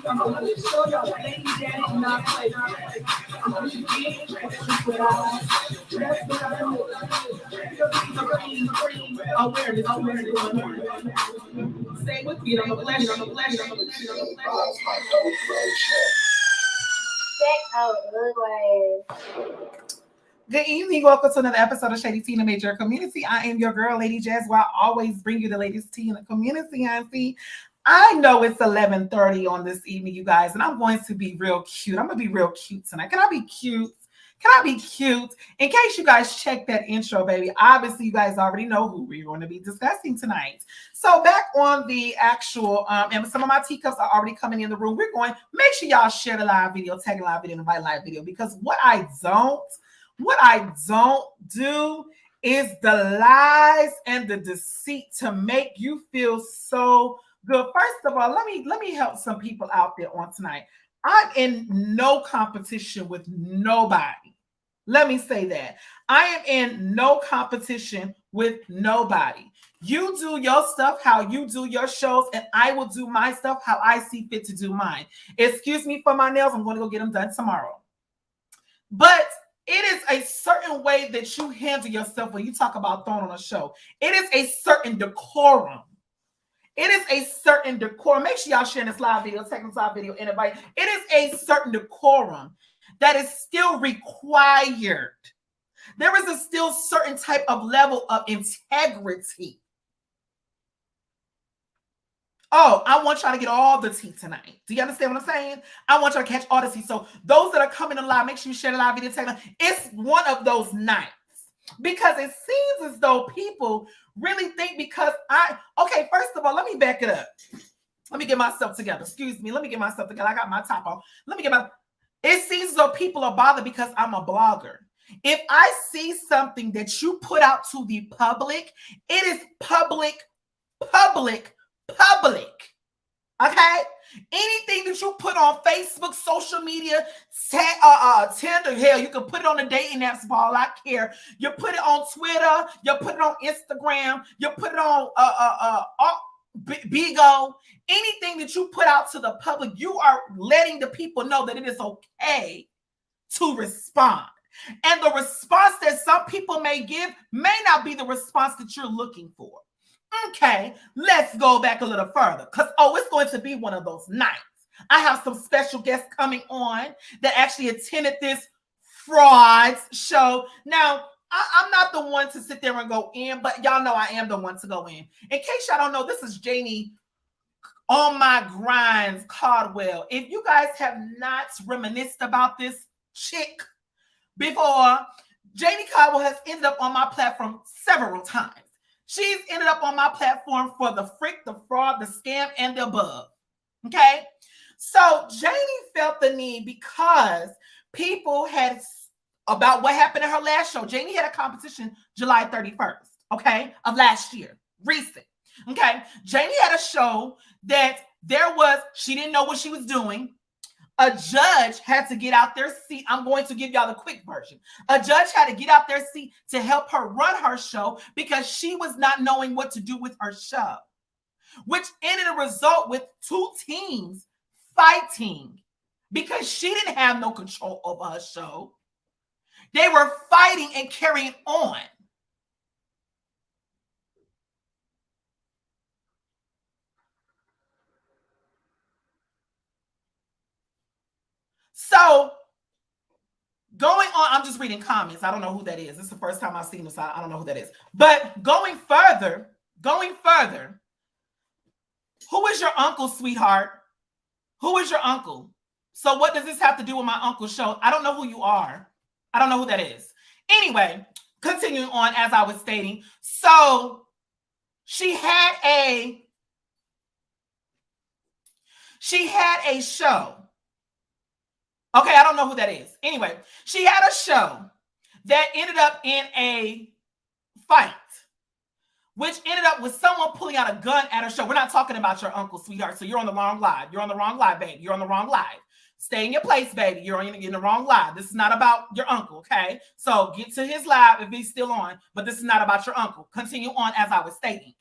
Stay with me. I'm a bless. Good evening. Welcome to another episode of Shaddi Tea in the Major Community. I am your girl, Lady Jazz, where I always bring you the latest tea in the community. Auntie, I know it's 11:30 on this evening, you guys, and I'm going to be real cute. I'm going to be real cute tonight. Can I be cute? Can I be cute? In case you guys check that intro, baby, obviously you guys already know who we're going to be discussing tonight. So back on the actual, and some of my teacups are already coming in the room. We're going, make sure y'all share the live video, tag the live video, invite live video, because what I don't do is the lies and the deceit to make you feel so good. First of all, let me help some people out there on tonight. I'm in no competition with nobody. Let me say that. I am in no competition with nobody. You do your stuff how you do your shows, and I will do my stuff how I see fit to do mine. Excuse me for my nails. I'm going to go get them done tomorrow. But it is a certain way that you handle yourself when you talk about throwing on a show. It is a certain decorum. It is a certain decorum. Make sure y'all share this live video, take this live video, and invite. It is a certain decorum that is still required. There is a still certain type of level of integrity. Oh, I want y'all to get all the tea tonight. Do you understand what I'm saying? I want y'all to catch all the tea. So those that are coming to live, make sure you share the live video. It's one of those nights. Because it seems as though people really think because okay, first of all, let me back it up. Let me get myself together. Excuse me. Let me get myself together. I got my top on. It seems as though people are bothered because I'm a blogger. If I see something that you put out to the public, it is public. Okay? Anything that you put on Facebook, social media, Tinder, hell, you can put it on the dating apps for all I care. You put it on Twitter, you put it on Instagram, you put it on Bigo. Anything that you put out to the public, you are letting the people know that it is okay to respond. And the response that some people may give may not be the response that you're looking for. Okay, let's go back a little further because, it's going to be one of those nights. I have some special guests coming on that actually attended this frauds show. Now, I'm not the one to sit there and go in, but y'all know I am the one to go in. In case y'all don't know, this is Janie on my grinds Caldwell. If you guys have not reminisced about this chick before, Janie Caldwell has ended up on my platform several times. She's ended up on my platform for the freak, the fraud, the scam, and the above. Okay? So Janie felt the need because people had about what happened in her last show. Janie had a competition July 31st, okay, of last year, recent. Okay? Janie had a show that she didn't know what she was doing. A judge had to get out their seat. I'm going to give y'all the quick version. A judge had to get out their seat to help her run her show because she was not knowing what to do with her show, which ended a result with two teams fighting because she didn't have no control over her show. They were fighting and carrying on. So going on, I'm just reading comments. I don't know who that is. This is the first time I've seen this. I don't know who that is. But going further, who is your uncle, sweetheart? Who is your uncle? So what does this have to do with my uncle's show? I don't know who you are. I don't know who that is. Anyway, continuing on as I was stating. So she had a show. Okay, I don't know who that is. Anyway, she had a show that ended up in a fight, which ended up with someone pulling out a gun at her show. We're not talking about your uncle, sweetheart. So you're on the wrong live. You're on the wrong live, baby. You're on the wrong live. Stay in your place, baby. You're in the wrong live. This is not about your uncle, okay? So get to his live if he's still on, but this is not about your uncle. Continue on as I was stating.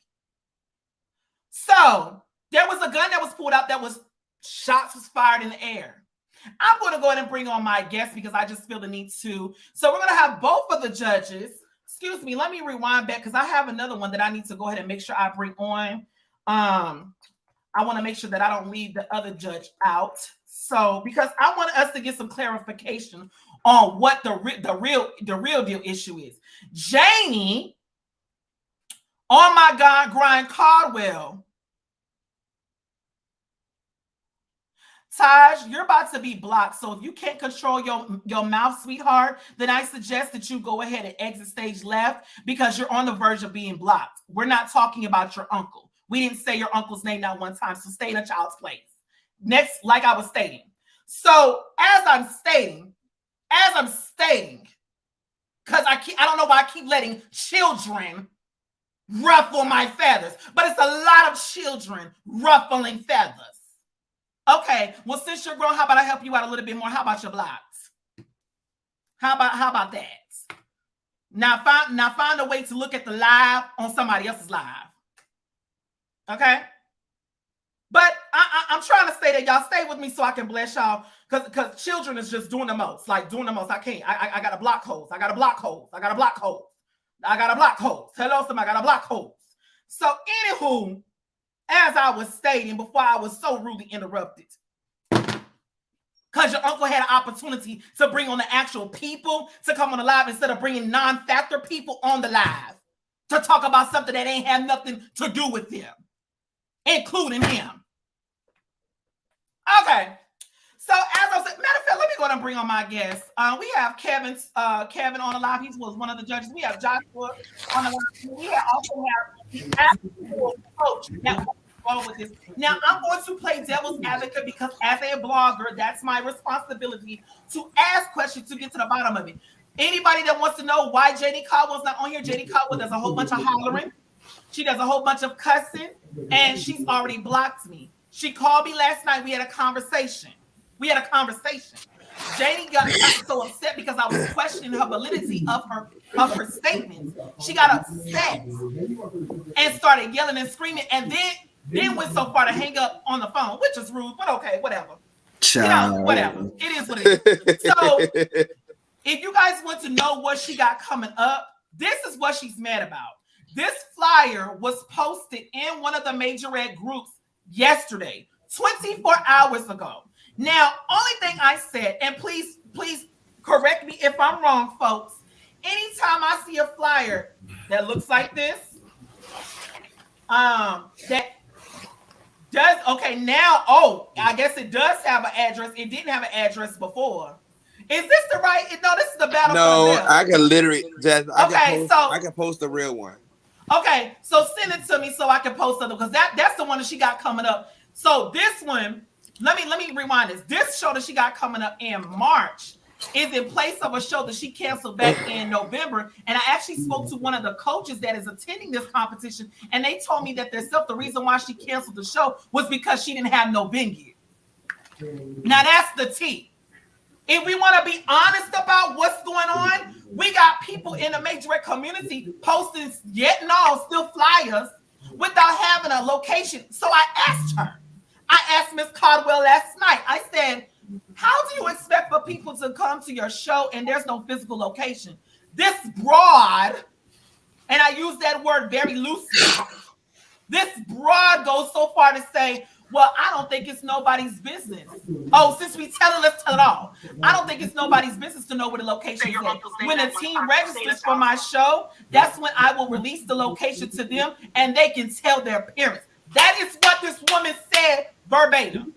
So there was a gun that was pulled out that was Shots was fired in the air. I'm going to go ahead and bring on my guest because I just feel the need to. So we're going to have both of the judges. Excuse me, let me rewind back because I have another one that I need to go ahead and make sure I bring on. I want to make sure that I don't leave the other judge out. So because I want us to get some clarification on what the real deal issue is. Janie, oh my God, Caldwell. Taj, you're about to be blocked. So if you can't control your mouth, sweetheart, then I suggest that you go ahead and exit stage left because you're on the verge of being blocked. We're not talking about your uncle. We didn't say your uncle's name not one time, so stay in a child's place. Next, like I was stating. So as I'm stating, because I don't know why I keep letting children ruffle my feathers, but it's a lot of children ruffling feathers. Okay, well, since you're grown, how about I help you out a little bit more? How about your blocks? How about that? Now find a way to look at the live on somebody else's live. Okay? But I'm trying to say that y'all stay with me so I can bless y'all because children is just doing the most. Like doing the most. I can't. I got to block holes. I got to block holes. I got to block holes. I got to block holes. Hello, somebody. I got to block holes. So anywho, as I was stating before I was so rudely interrupted, because your uncle had an opportunity to bring on the actual people to come on the live instead of bringing non-factor people on the live to talk about something that ain't have nothing to do with them, including him. Okay. So as I said, matter of fact, let me go ahead and bring on my guests. We have Kevin on the live. He was one of the judges. We have Joshua on the live. We also have the actual coach that was involved with this. Now, I'm going to play devil's advocate because as a blogger, that's my responsibility to ask questions to get to the bottom of it. Anybody that wants to know why Janie Caldwell's not on here, Janie Caldwell does a whole bunch of hollering. She does a whole bunch of cussing, and she's already blocked me. She called me last night. We had a conversation. Janie got so upset because I was questioning her validity of her statements. She got upset and started yelling and screaming, and then went so far to hang up on the phone, which is rude, but okay, whatever. Whatever. It is what it is. So if you guys want to know what she got coming up, this is what she's mad about. This flyer was posted in one of the majorette groups yesterday, 24 hours ago. Now, only thing I said, and please correct me if I'm wrong, folks. Anytime I see a flyer that looks like this, that does, okay, now, I guess it does have an address. It didn't have an address before. Is this the right? No, this is the battle. No, I can literally just, I can post the real one. Okay, so send it to me so I can post something because that's the one that she got coming up. So this one, let me rewind this. This show that she got coming up in March is in place of a show that she canceled back in November. And I actually spoke to one of the coaches that is attending this competition, and they told me that the reason why she canceled the show was because she didn't have no venue. Now that's the tea. If we want to be honest about what's going on, we got people in the majorette community posting still flyers without having a location. So I asked Miss Caldwell last night. I said, how do you expect for people to come to your show and there's no physical location? This broad, and I use that word very loosely, this broad goes so far to say, well, I don't think it's nobody's business. Oh, since we tell it, let's tell it all. I don't think it's nobody's business to know where the location is at. When a team registers for my show, that's when I will release the location to them and they can tell their parents. That is what this woman said verbatim.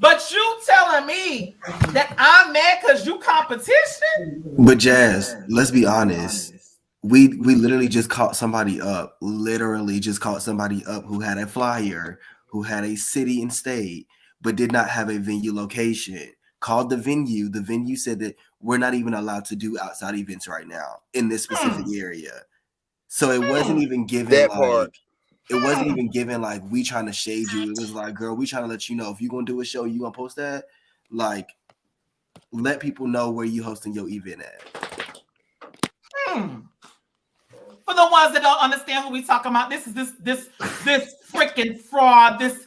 But you telling me that I'm mad because you competition? But Jazz, let's be honest. We literally just caught somebody up. Literally just caught somebody up who had a flyer, who had a city and state, but did not have a venue location. Called the venue. The venue said that we're not even allowed to do outside events right now in this specific area. So it wasn't even given that part. It wasn't even given like we trying to shade you. It was like, girl, we trying to let you know if you're gonna do a show, you gonna post that. Like, let people know where you hosting your event at. For the ones that don't understand who we talking about, this is this freaking fraud, this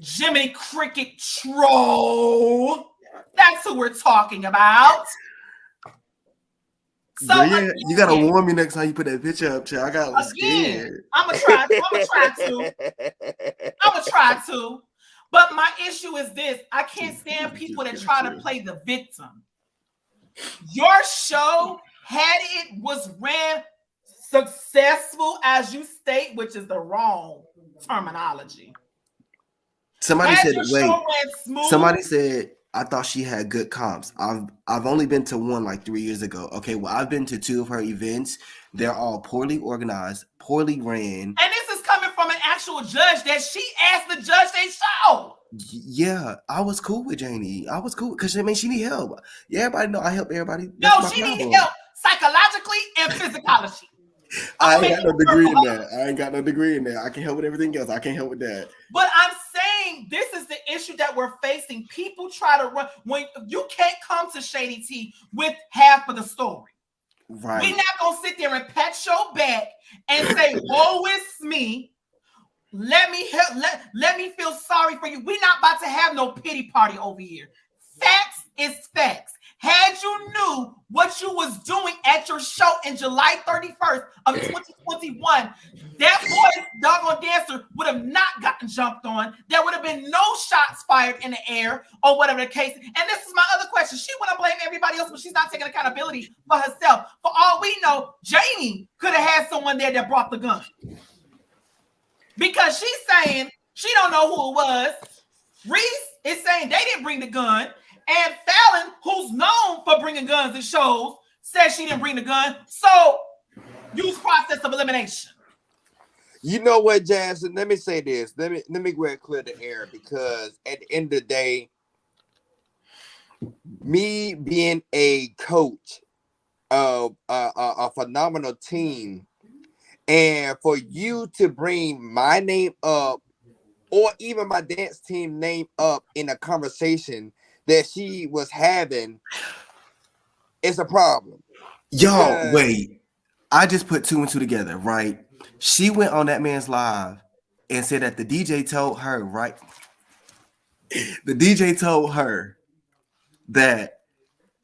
Jiminy Cricket troll. That's who we're talking about. So yeah, you gotta warn me next time you put that picture up, child. I got scared. I'm gonna try to. But my issue is this: I can't stand people that try to play the victim. Your show, had it was ran successful, as you state, which is the wrong terminology. Somebody said, wait. Somebody said, I thought she had good comps. I've only been to one like 3 years ago. Okay, well, I've been to 2 of her events. They're all poorly organized, poorly ran. And this is coming from an actual judge that she asked the judge they show. Yeah, I was cool with Janie. I was cool because she need help. Yeah, everybody know I help everybody. That's she need help psychologically and physically. I ain't got no degree in that. I can help with everything else. I can't help with that. But I'm saying this is the issue that we're facing. People try to run when you can't come to Shaddi T with half of the story. Right. We're not gonna sit there and pat your back and say, "Woe is me. Let me help. Let me feel sorry for you." We're not about to have no pity party over here. Facts is facts. Had you knew what you was doing at your show in July 31st of 2021, that boy's doggone dancer would have not gotten jumped on. There would have been no shots fired in the air or whatever the case. And this is my other question. She want to blame everybody else, but she's not taking accountability for herself. For all we know, Janie could have had someone there that brought the gun. Because she's saying she don't know who it was. Reese is saying they didn't bring the gun. And Fallon, who's known for bringing guns to shows, says she didn't bring the gun. So, use process of elimination. You know what, Jansen? Let me say this. Let me go ahead and clear the air, because at the end of the day, me being a coach of a phenomenal team, and for you to bring my name up, or even my dance team name up in a conversation that she was having, it's a problem. Yo, wait. I just put 2 and 2 together, right? She went on that man's live and said that the DJ told her, right? The DJ told her that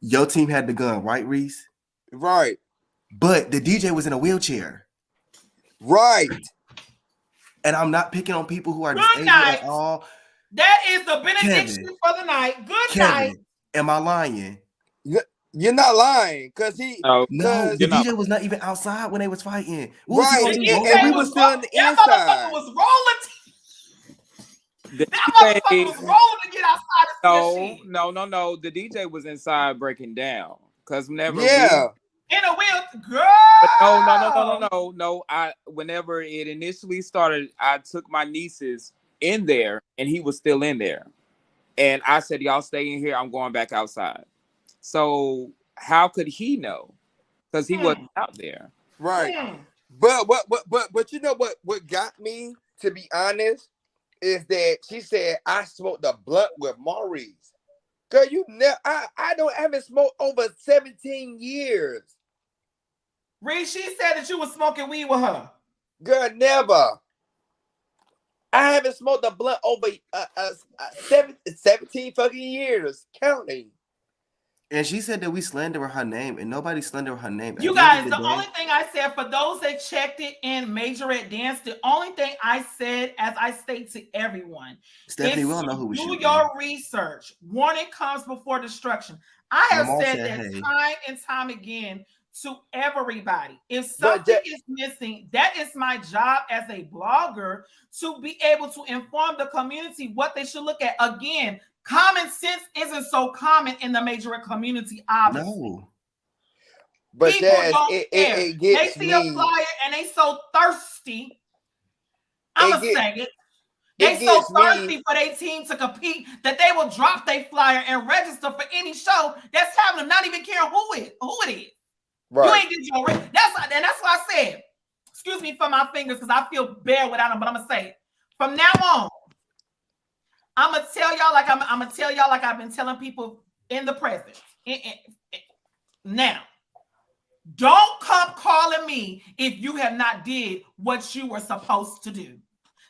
your team had the gun, right, Reese? Right. But the DJ was in a wheelchair. Right. And I'm not picking on people who are disabled at all. That is the benediction for the night. Good night. Am I lying? You're not lying, because the DJ was not even outside when they was fighting. Right, and we was still on the inside. That motherfucker was rolling. That motherfucker was rolling to get outside. No. The DJ was inside breaking down, because whenever in a wheel, girl. No. Whenever it initially started, I took my nieces in there, and he was still in there, and I said, "Y'all stay in here. I'm going back outside." So how could he know? Because he wasn't out there, right? But you know what got me, to be honest, is that she said I smoked a blunt with Maurice. Girl, I haven't smoked over 17 years. Reed, she said that you was smoking weed with her. Girl, never. I haven't smoked a blunt over 17 fucking years, counting. And she said that we slander her name, and nobody slander her name. You guys, the only thing I said, for those that checked it in Majorette Dance, the only thing I said, as I state to everyone, Stephanie, we don't know who we do your research. Warning comes before destruction. I have said that time and time again to everybody. If something is missing, that is my job as a blogger, to be able to inform the community what they should look at. Again, common sense isn't so common in the Majorette community, obviously. No. But it gets they see a flyer and they so thirsty. I'm going to say it. They so thirsty for their team to compete that they will drop their flyer and register for any show that's having them, not even caring who it is. Right. You ain't did your that's why I said, excuse me for my fingers, because I feel bad without them, but I'm gonna say it. From now on, I'm gonna tell y'all like I'm gonna tell y'all like I've been telling people in the present. Now, don't come calling me if you have not did what you were supposed to do.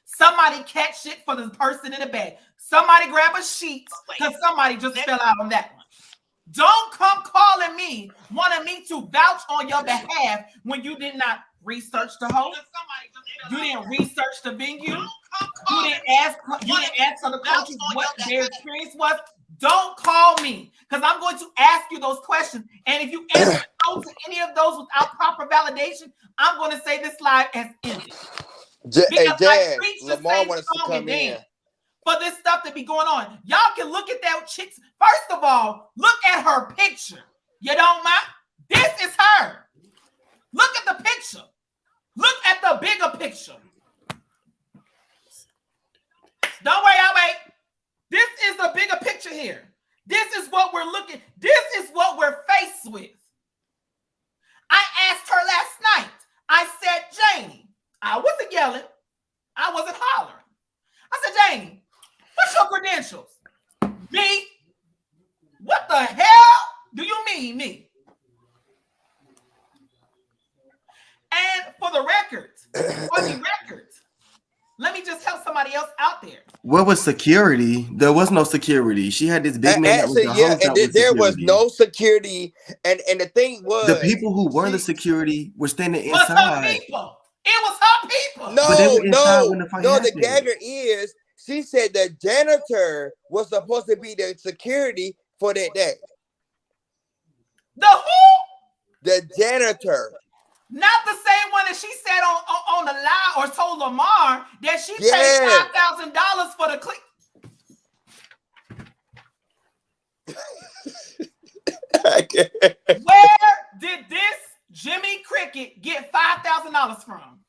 Somebody catch shit for the person in the bed. Somebody grab a sheet because somebody just fell out on that one. Don't come calling me, wanting me to vouch on your behalf when you did not research the host. You didn't research the venue. You didn't ask other coaches what their experience was. Don't call me because I'm going to ask you those questions. And if you answer no to any of those without proper validation, I'm going to say this live as ended. Hey, Jazz, Lamar wants to come in. For this stuff to be going on. Y'all can look at that chick. First of all, look at her picture. You don't mind? This is her. Look at the picture. Look at the bigger picture. Don't worry, I'll wait. This is the bigger picture here. This is what we're looking. This is what we're faced with. I asked her last night. I said, Janie, I wasn't yelling. I wasn't hollering. I said, Janie, what's your credentials? Me? What the hell do you mean, me? And for the records, let me just help somebody else out there. Where was security? There was no security. She had this big man. Actually, there was no security. And the thing was, the people who were the security were standing inside. It was her people. No, the gagger is, she said the janitor was supposed to be the security for that day. The who? The janitor. Not the same one that she said on the live or told Lamar that she paid $5,000 for the click. Where did this Jimmy Cricket get $5,000 from?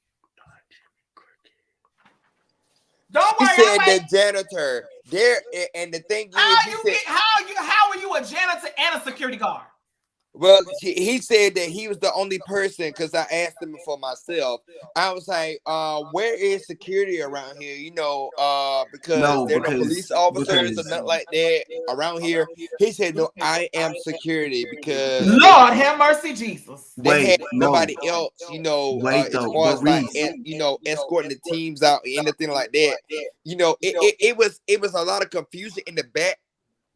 Don't worry. He said the janitor there, and the thing is, how are you a janitor and a security guard? Well, he said that he was the only person, because I asked him for myself. I was like, where is security around here? You know, because there are no police officers or nothing like that around here. He said, no, I am security, because Lord have mercy, Jesus. They had nobody else, you know, as far as like, escorting the teams out, anything like that. You know, it was a lot of confusion in the back.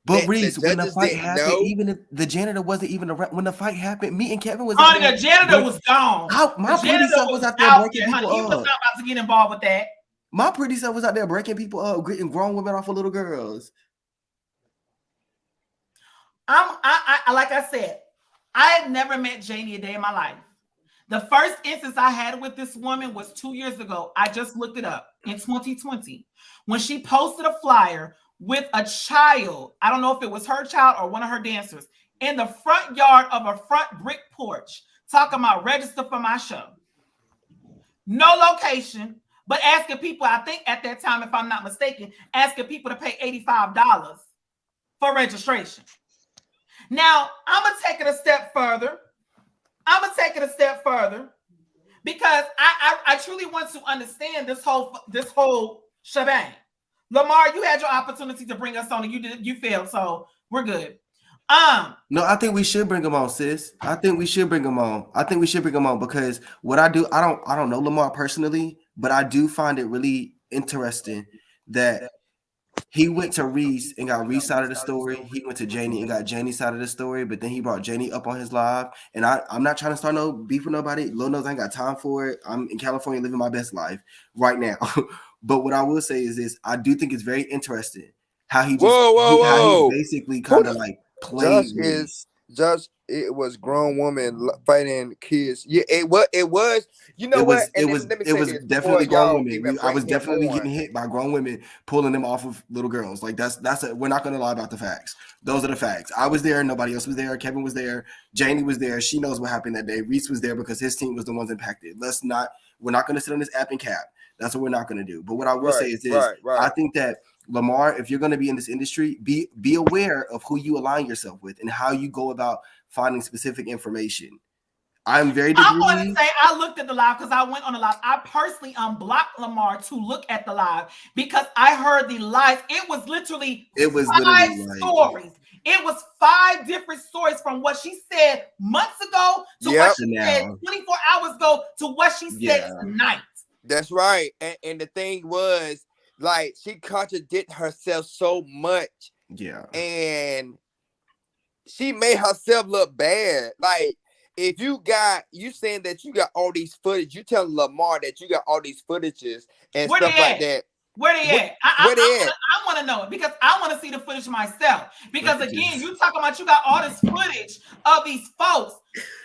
But Reese, when the fight happened, even if the janitor wasn't even around, when the fight happened, me and Kevin was. Oh, the janitor was gone. My pretty self was out there breaking people up. He was not about to get involved with that. My pretty self was out there breaking people up, getting grown women off of little girls. I like I said, I had never met Janie a day in my life. The first instance I had with this woman was 2 years ago. I just looked it up in 2020 when she posted a flyer with a child. I don't know if it was her child or one of her dancers in the front yard of a front brick porch talking about register for my show. No location, but asking people, I think at that time, if I'm not mistaken, asking people to pay $85 for registration. Now, I'm going to take it a step further. Because I truly want to understand this whole shebang. Lamar, you had your opportunity to bring us on, and you failed, so we're good. No, I think we should bring him on, sis. I think we should bring him on because what I do, I don't know Lamar personally, but I do find it really interesting that he went to Reese and got Reese side of the story. He went to Janie and got Janie's side of the story, but then he brought Janie up on his live. And I'm not trying to start no beef with nobody. Lord knows I ain't got time for it. I'm in California living my best life right now. But what I will say is this: I do think it's very interesting how he just how he basically kind of like played. Josh, it was grown woman fighting kids. Yeah, it was. You know what? It was definitely grown women. I was definitely getting hit by grown women pulling them off of little girls. Like we're not gonna lie about the facts. Those are the facts. I was there. Nobody else was there. Kevin was there. Janie was there. She knows what happened that day. Reese was there because his team was the ones impacted. We're not gonna sit on this app and cap. That's what we're not going to do. But what I will say is this. I think that, Lamar, if you're going to be in this industry, be aware of who you align yourself with and how you go about finding specific information. I'm very I want to say I looked at the live because I went on the live. I personally unblocked Lamar to look at the live because I heard the lies. It was literally five stories. It was 5 different stories from what she said months ago to what she said 24 hours ago to what she said tonight. That's right. And the thing was, like, she contradicted herself so much, Yeah. and she made herself look bad. Like, if you saying that you got all these footage, you telling Lamar that you got all these footages and Where they stuff like at? that. Where they at? Where they at? I want to know it because I want to see the footage myself. Because Look at again, this. you talking about you got all this footage of these folks.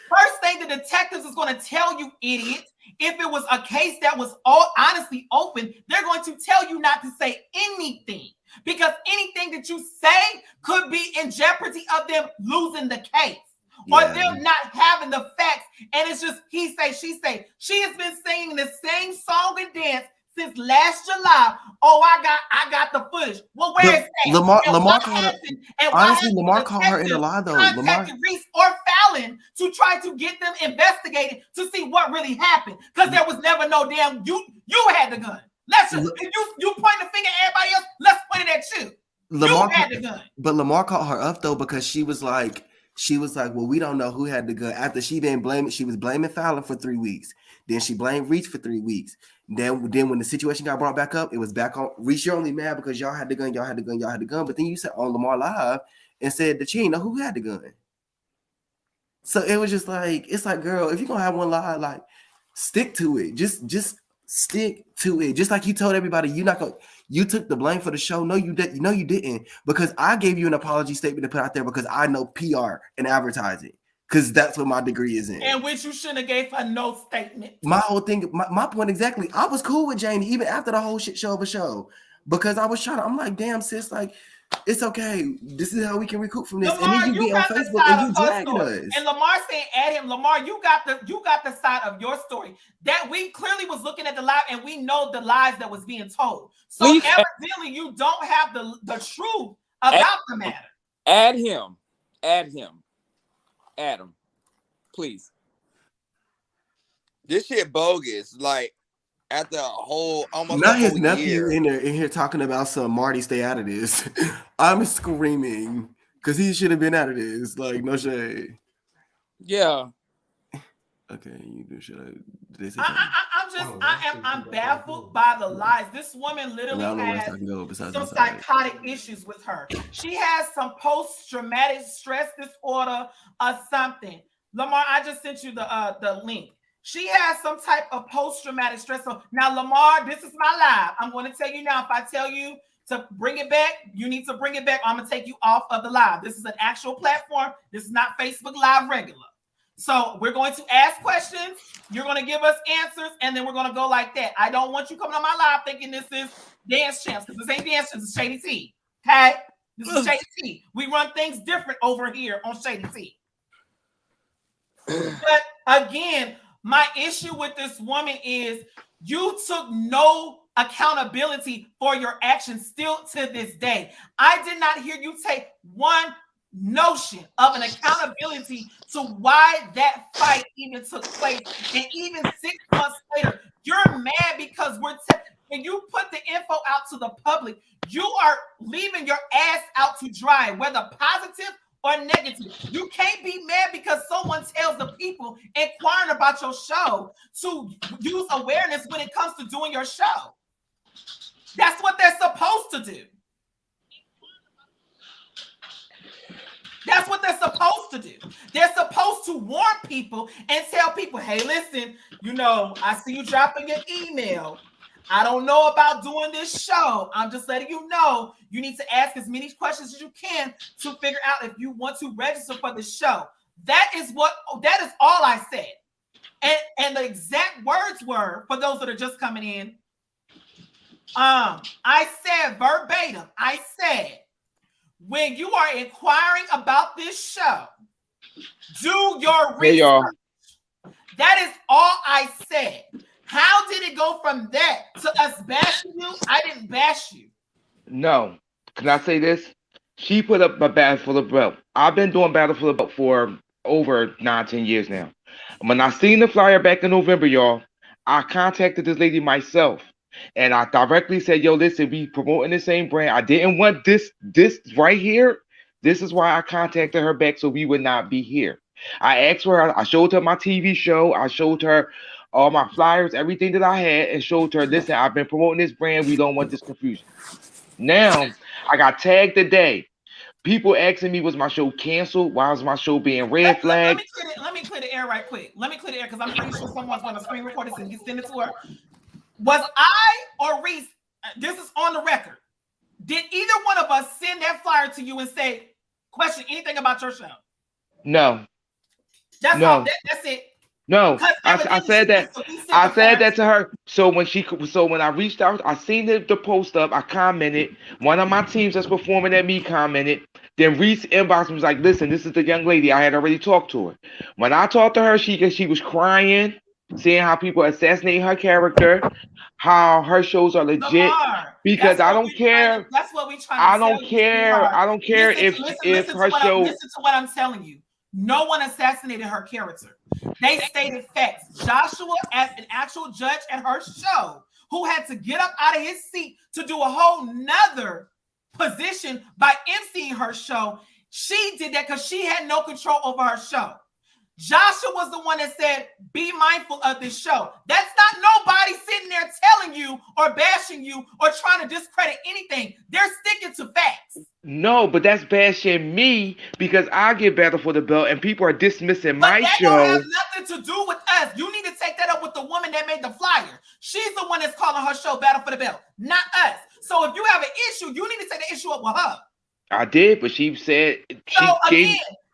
First thing the detectives is going to tell you, idiot, if it was a case that was all honestly open, they're going to tell you not to say anything because anything that you say could be in jeopardy of them losing the case. Or Yeah. them not having the facts, and it's just he say, she say. She has been singing the same song and dance since last July. Oh, I got the footage. Well, where is that? Lamar And Lamar what called her, happened? And why honestly, hasn't Lamar the called her in a detective lie though. Lamar, contacted Reese or Fallon to try to get them investigated to see what really happened? Because there was never no damn you had the gun. Let's just if you point the finger at everybody else, let's point it at you. Lamar You had the gun. But Lamar called her up though because she was like, well, we don't know who had the gun. After she was blaming Fallon for 3 weeks. Then she blamed Reese for 3 weeks. Then when the situation got brought back up, it was back on Reese. You're only mad because y'all had the gun. But then you said on Lamar Live and said that she didn't know who had the gun. So it was just like, it's like, girl, if you're gonna have one lie, like stick to it. Just stick to it. Just like you told everybody, you took the blame for the show. No, you didn't. No, you didn't. Because I gave you an apology statement to put out there because I know PR and advertising. Because that's what my degree is in. And which you shouldn't have gave her no statement. My whole thing, my point exactly. I was cool with Janie even after the whole shit show of a show. Because I was I'm like, damn, sis, like, it's okay. This is how we can recoup from this. Lamar, and then you get on Facebook and you dragging us. And Lamar saying at him, Lamar, you got the side of your story that we clearly was looking at the live, and we know the lies that was being told. So evidently, you don't have the truth about the matter. Add him, Adam, please. This shit bogus. Like, after a whole almost not a his whole nephew year. in here talking about some Marty, stay out of this. I'm screaming because he should have been out of this. Like, no shade. Yeah. Okay, you do should. I'm baffled by the lies. This woman literally has some psychotic issues with her. She has some post-traumatic stress disorder or something. Lamar, I just sent you the link. She has some type of post-traumatic stress. So now, Lamar, this is my live. I'm going to tell you now, if I tell you to bring it back, you need to bring it back. I'm going to take you off of the live. This is an actual platform. This is not Facebook Live regular. So we're going to ask questions. You're going to give us answers, and then we're going to go like that. I don't want you coming on my live thinking this is Dance Champs, because this ain't Dance Champs. It's Shaddi T. Okay? This is Shaddi T. We run things different over here on Shaddi T. But again, my issue with this woman is you took no accountability for your actions still to this day. I did not hear you take one notion of an accountability to why that fight even took place. And even 6 months later, you're mad because when you put the info out to the public, you are leaving your ass out to dry, whether positive or negative. You can't be mad because someone tells the people inquiring about your show to use awareness when it comes to doing your show. That's what they're supposed to do. That's what they're supposed to do. They're supposed to warn people and tell people, hey, listen, I see you dropping your email. I don't know about doing this show. I'm just letting you know you need to ask as many questions as you can to figure out if you want to register for the show. That is all I said. And the exact words were, for those that are just coming in, I said verbatim, I said, when you are inquiring about this show, do your research. Hey, y'all. That is all I said. How did it go from that to us bashing you? I didn't bash you. No. Can I say this? She put up a Battle for the Belt. I've been doing Battle for the Belt for over 9-10 years now. When I seen the flyer back in November, y'all, I contacted this lady myself. And I directly said, yo, listen, we promoting the same brand. I didn't want this right here. This is why I contacted her back so we would not be here. I asked her, I showed her my TV show. I showed her all my flyers, everything that I had, and showed her, listen, I've been promoting this brand. We don't want this confusion. Now, I got tagged today. People asking me, was my show canceled? Why was my show being red flagged? Let me clear the air right quick. Let me clear the air because I'm pretty sure someone's going to screen record this and send it to her. Was I or Reese, this is on the record, did either one of us send that flyer to you and say, question anything about your show? No. That's No. all. That's it. No, I said that. I said that to her. So when I reached out, I seen the post up. I commented. One of my teams that's performing at me commented. Then Reese inboxed me, was like, "Listen, this is the young lady. I had already talked to her. When I talked to her, she was crying, seeing how people assassinate her character, how her shows are legit. Lamar, because I don't care. That's what we trying to I don't care. I don't care if her show. Listen to what I'm telling you. No one assassinated her character. They stated facts. Joshua, as an actual judge at her show, who had to get up out of his seat to do a whole nother position by emceeing her show, she did that because she had no control over her show. Joshua was the one that said, be mindful of this show. That's not nobody sitting there telling you or bashing you or trying to discredit anything. They're sticking to facts. No, but that's bashing me because I get Battle for the Belt and people are dismissing my show. That don't have nothing to do with us. You need to take that up with the woman that made the flyer. She's the one that's calling her show Battle for the Belt, not us. So if you have an issue, you need to take the issue up with her. I did, but she said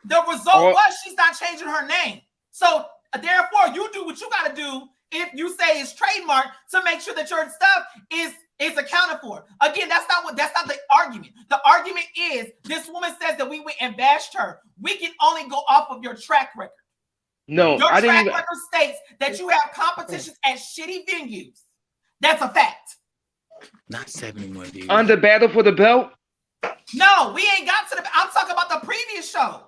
the result was she's not changing her name. So therefore, you do what you got to do if you say it's trademark to make sure that your stuff is accounted for. Again, that's not the argument. The argument is this woman says that we went and bashed her. We can only go off of your track record. No, your track record states that you have competitions at shitty venues. That's a fact. Not 71 views. Under Battle for the Belt? No, we ain't got to I'm talking about the previous shows.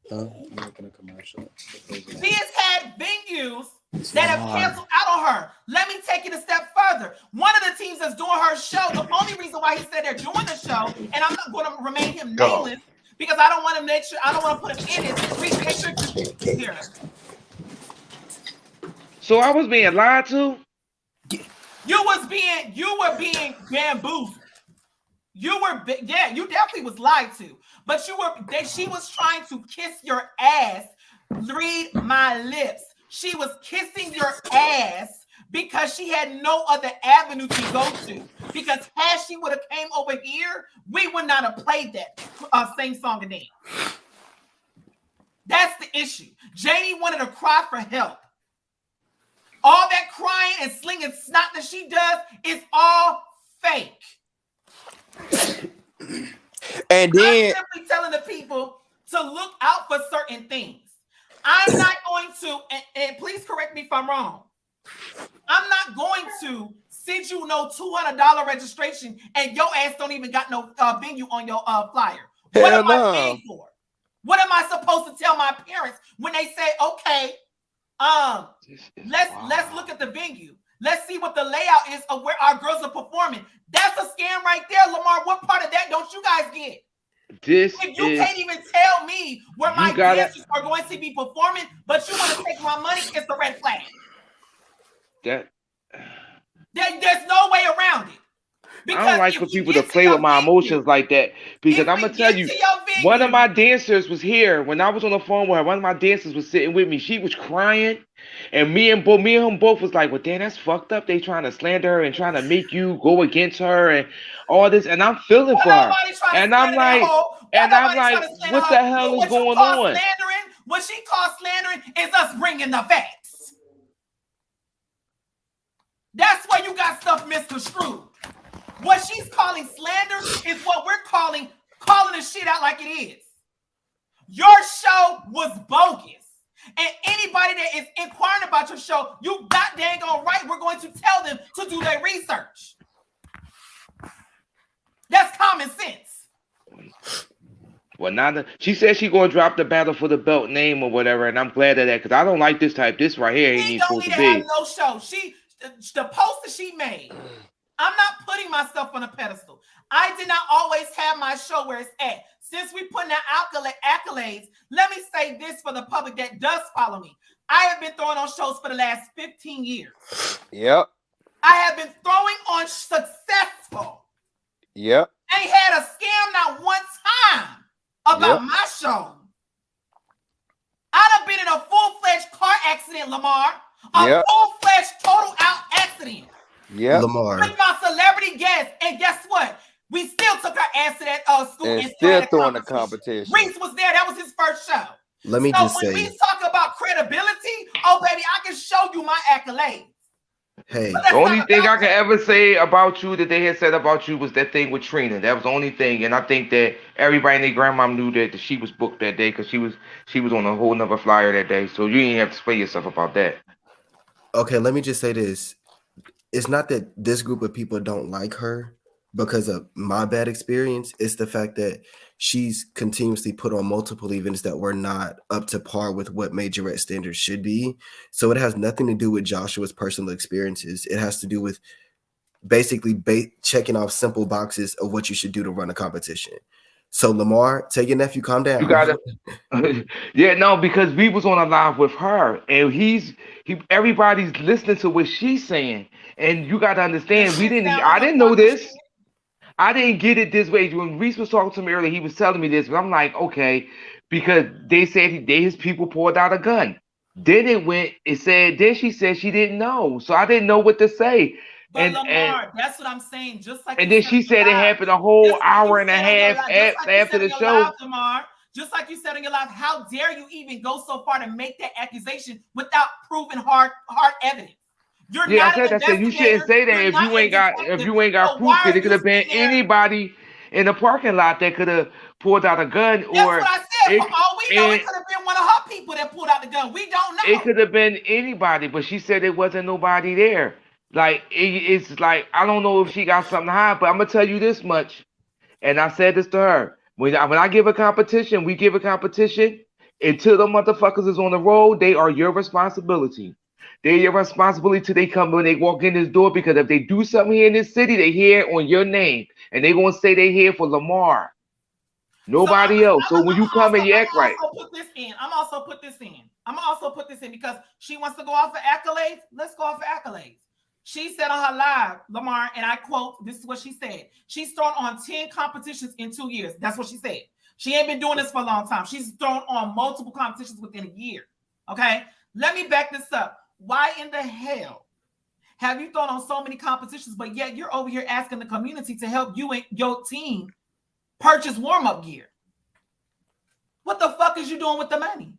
You're making a commercial. She has had venues that have canceled out on her. Let me take it a step further. One of the teams that's doing her show, the only reason why he said they're doing the show, and I'm not going to remain him nameless because I don't want to make sure, I don't want to put him in it. Please make sure you hear him. So I was being lied to? You were being bamboozled. You definitely was lied to. But she was trying to kiss your ass. Read my lips. She was kissing your ass because she had no other avenue to go to. Because had she would have came over here, we would not have played that same song again. That's the issue. Janie wanted to cry for help. All that crying and slinging snot that she does is all fake. And then I'm simply telling the people to look out for certain things. I'm not going to, and please correct me if I'm wrong. I'm not going to send you no $200 registration and your ass don't even got no venue on your flyer. What am I paying for? What am I supposed to tell my parents when they say, okay, let's look at the venue. Let's see what the layout is of where our girls are performing. That's a scam right there, Lamar. What part of that don't you guys get? If you can't even tell me where my dancers are going to be performing, but you want to take my money, it's a red flag. There's no way around it. Because I don't like for people to play with my emotions like that. Because I'm going to tell you, one of my dancers was here. When I was on the phone with her, one of my dancers was sitting with me. She was crying. And me and him both was like, well, damn, that's fucked up. They trying to slander her and trying to make you go against her and all this. And I'm feeling for her. And I'm like, what the hell is going on? What she calls slandering is us bringing the facts. That's why you got stuff misconstrued. What she's calling slander is what we're calling the shit out like it is. Your show was bogus. And anybody that is inquiring about your show, you got dang on right. We're going to tell them to do their research. That's common sense. Well, she said she's going to drop the Battle for the Belt name or whatever, and I'm glad of that because I don't like this type. This right here ain't even supposed to be. Have no show. The post that she made, I'm not putting myself on a pedestal. I did not always have my show where it's at. Since we putting out accolades, let me say this for the public that does follow me. I have been throwing on shows for the last 15 years. Yep. I have been throwing on successful. Yep. Ain't had a scam not one time about my show. I done been in a full-fledged car accident, Lamar. A full-fledged total out accident. Yep. Lamar. With my celebrity guest. And guess what? We still took our ass to that school And and still had a throwing the competition. Reese was there. That was his first show. Let me just say, when we talk about credibility, oh baby, I can show you my accolades. hey, The only thing I can ever say about you that they had said about you was that thing with Trina. That was the only thing, and I think that everybody and their grandma knew that she was booked that day because she was on a whole nother flyer that day. So you didn't have to explain yourself about that. okay, let me just say this. It's not that this group of people don't like her because of my bad experience. It's the fact that she's continuously put on multiple events that were not up to par with what majorette standards should be. So it has nothing to do with Joshua's personal experiences. It has to do with basically checking off simple boxes of what you should do to run a competition. So Lamar, tell your nephew, calm down. You gotta, yeah, no, because we was on a live with her, and everybody's listening to what she's saying, and you gotta understand, I didn't know this. I didn't get it this way. When Reese was talking to me earlier, he was telling me this, but I'm like, okay, because they said his people pulled out a gun. Then then she said she didn't know, so I didn't know what to say. But Lamar, that's what I'm saying. Just like and then she said it happened a whole hour and a half after the show. Lamar, just like you said in your life, how dare you even go so far to make that accusation without proving hard evidence? You're not I said you shouldn't say that if you ain't got proof. It could have been anybody in the parking lot that could have pulled out a gun. That's what I said. For all we know, it could have been one of her people that pulled out the gun. We don't know. It could have been anybody, but she said it wasn't nobody there. Like it's like I don't know if she got something to hide, but I'm gonna tell you this much, and I said this to her when I give a competition, we give a competition until the motherfuckers is on the road. They are your responsibility. They're your responsibility till they come when they walk in this door. Because if they do something here in this city, they hear it on your name, and they gonna say they here for Lamar, nobody else. So when you come and you act right, I'm also put this in because she wants to go off for accolades. Let's go off for accolades. She said on her live, Lamar, and I quote, this is what she said. She's thrown on 10 competitions in 2 years. That's what she said. She ain't been doing this for a long time. She's thrown on multiple competitions within a year. Okay? Let me back this up. Why in the hell have you thrown on so many competitions, but yet you're over here asking the community to help you and your team purchase warm-up gear? What the fuck is you doing with the money?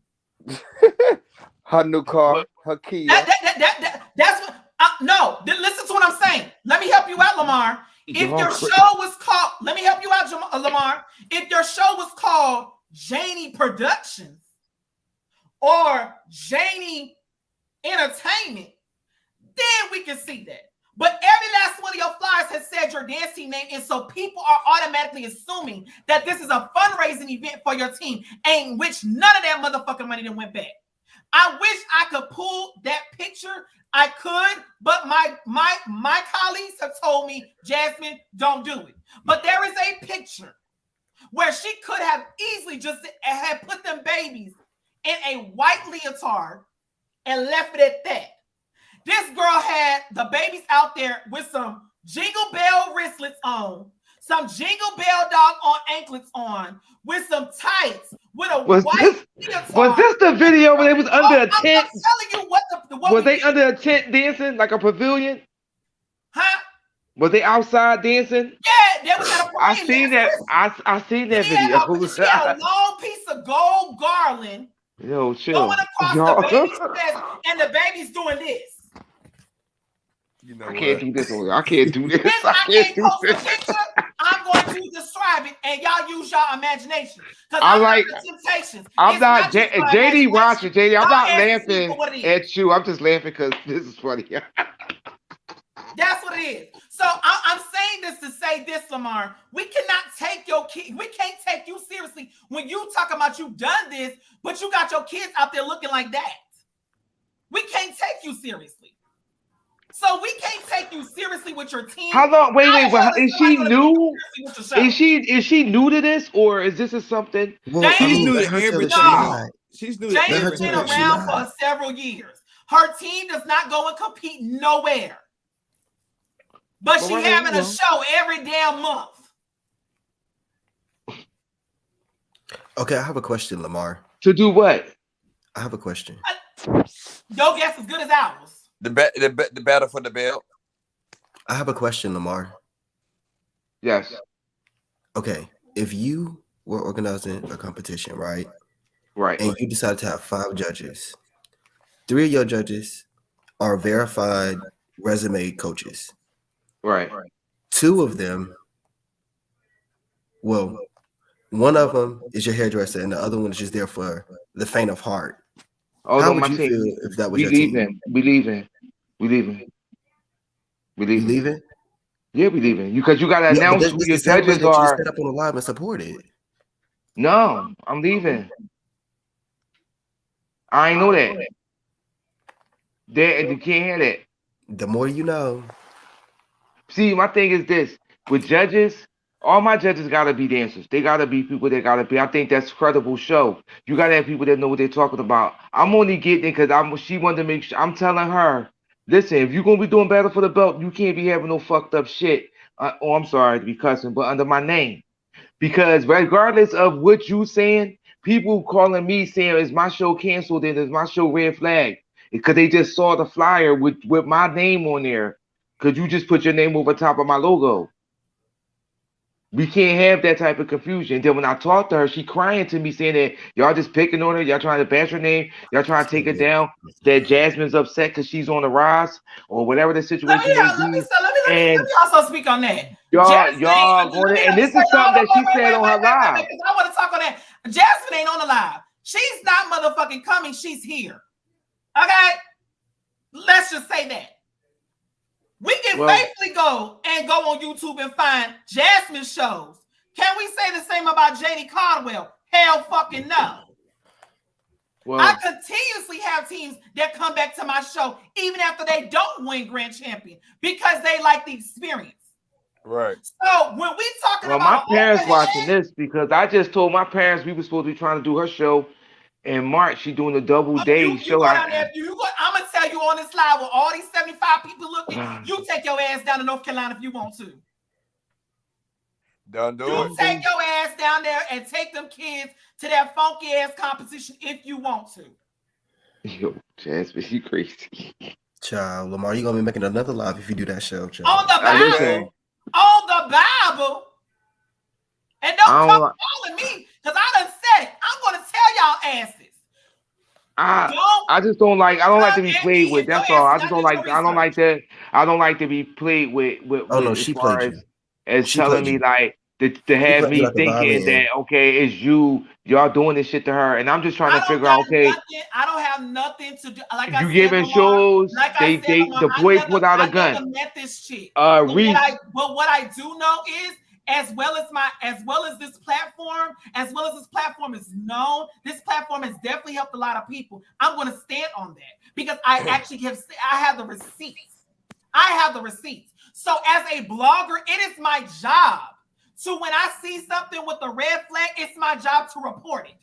Her new car, her Kia. That's what... no, listen to what I'm saying. Let me help you out, Lamar. If your show was called, let me help you out, Lamar. If your show was called Janie Productions or Janie Entertainment, then we can see that. But every last one of your flyers has said your dancing name, and so people are automatically assuming that this is a fundraising event for your team, in which none of that motherfucking money then went back. I wish I could pull that picture. I could, but my colleagues have told me, Jasmine, don't do it. But there is a picture where she could have easily just had put them babies in a white leotard and left it at that. This girl had the babies out there with some Jingle Bell wristlets on, some Jingle Bell dog on anklets on, with some tights, with a white leotard. Was this the video where they was under a tent? I'm telling you what was they under a tent dancing like a pavilion? Huh? Was they outside dancing? Yeah, they was at a I seen that. I seen that video. She had a long piece of gold garland. Yo, chill. Going across the baby's chest, and the baby's doing this. You know I can't do this. I can't do this. I can't post this. Picture, I'm going to describe it, and y'all use y'all imagination. I'm like, temptations. I'm not JD watching. JD, I'm not laughing at you. I'm just laughing because this is funny. That's what it is. So I'm saying this to say this, Lamar. We cannot take your kid. We can't take you seriously when you talk about you done this, but you got your kids out there looking like that. We can't take you seriously. So we can't take you seriously with your team. How long? Wait. But is she new? Is she new to this, or is this something? Well, She's new let to her tell the everything. truth. She's new to Janie's her tell been that she around lied. for several years. Her team does not go and compete nowhere. But she having a show every damn month. Okay, I have a question, Lamar. To do what? I have a question. Your guess as good as ours. The battle for the belt. I have a question, Lamar. Yes. Okay, if you were organizing a competition, right? Right. And you decided to have 5 judges. 3 of your judges are verified resume coaches. Right. 2 of them, well, one of them is your hairdresser, and the other one is just there for the faint of heart. Oh, How no, would my you team. feel if that was We your team? leaving. We leaving. You leaving? Yeah, we leaving. Because you gotta Yeah, but announce that's who the your same way judges that you are. set up on the live and support it. No, I'm leaving. I ain't know that. You can't hear that. The more you know. See, my thing is this: with judges, all my judges gotta be dancers. They gotta be people that gotta be. I think that's credible show. You gotta have people that know what they're talking about. I'm only getting it because she wanted to make sure. I'm telling her, listen, if you're gonna be doing battle for the belt, you can't be having no fucked up shit. I'm sorry to be cussing, but under my name. Because regardless of what you saying, people calling me saying, is my show canceled and is my show red flag? Because they just saw the flyer with my name on there. Because you just put your name over top of my logo. We can't have that type of confusion. Then when I talked to her, she crying to me saying that y'all just picking on her, y'all trying to bash her name, y'all trying to take her down, that Jasmine's upset because she's on the rise, or whatever the situation may be. Let me also speak on that. Y'all going to, and this is something that she said on her live. Because I want to talk on that. Jasmine ain't on the live. She's not motherfucking coming. She's here. Okay? Let's just say that. We can faithfully go on YouTube and find Jasmine shows. Can we say the same about Janie Caldwell? Hell fucking no. Well, I continuously have teams that come back to my show even after they don't win grand champion because they like the experience. Right. So when we talking about my parents watching this because I just told my parents we were supposed to be trying to do her show in March. She doing a double day show. I'm gonna tell you on this live with all these 75 people looking, you take your ass down to North Carolina if you want to. Don't do it. You take your ass down there and take them kids to that funky ass competition if you want to. Yo, Jasmine, you crazy. Child, Lamar, you gonna be making another live if you do that show, child. On the Bible. On the Bible. And don't come calling me because I done said it. I'm gonna tell y'all asses. I just don't like. I don't like to be played with. That's all. I just don't like. I don't like that. I don't like to be played with. Oh no, she played you. As telling me like to have me thinking that okay, it's y'all doing this shit to her, and I'm just trying to figure out. Okay, I don't have nothing to do. Like I you said, giving shows. Like they the boy put out a gun. I never met this chick. But what I do know is. As well as this platform is known, this platform has definitely helped a lot of people. I'm going to stand on that because I have the receipts. So as a blogger, it is my job to when I see something with a red flag, it's my job to report it.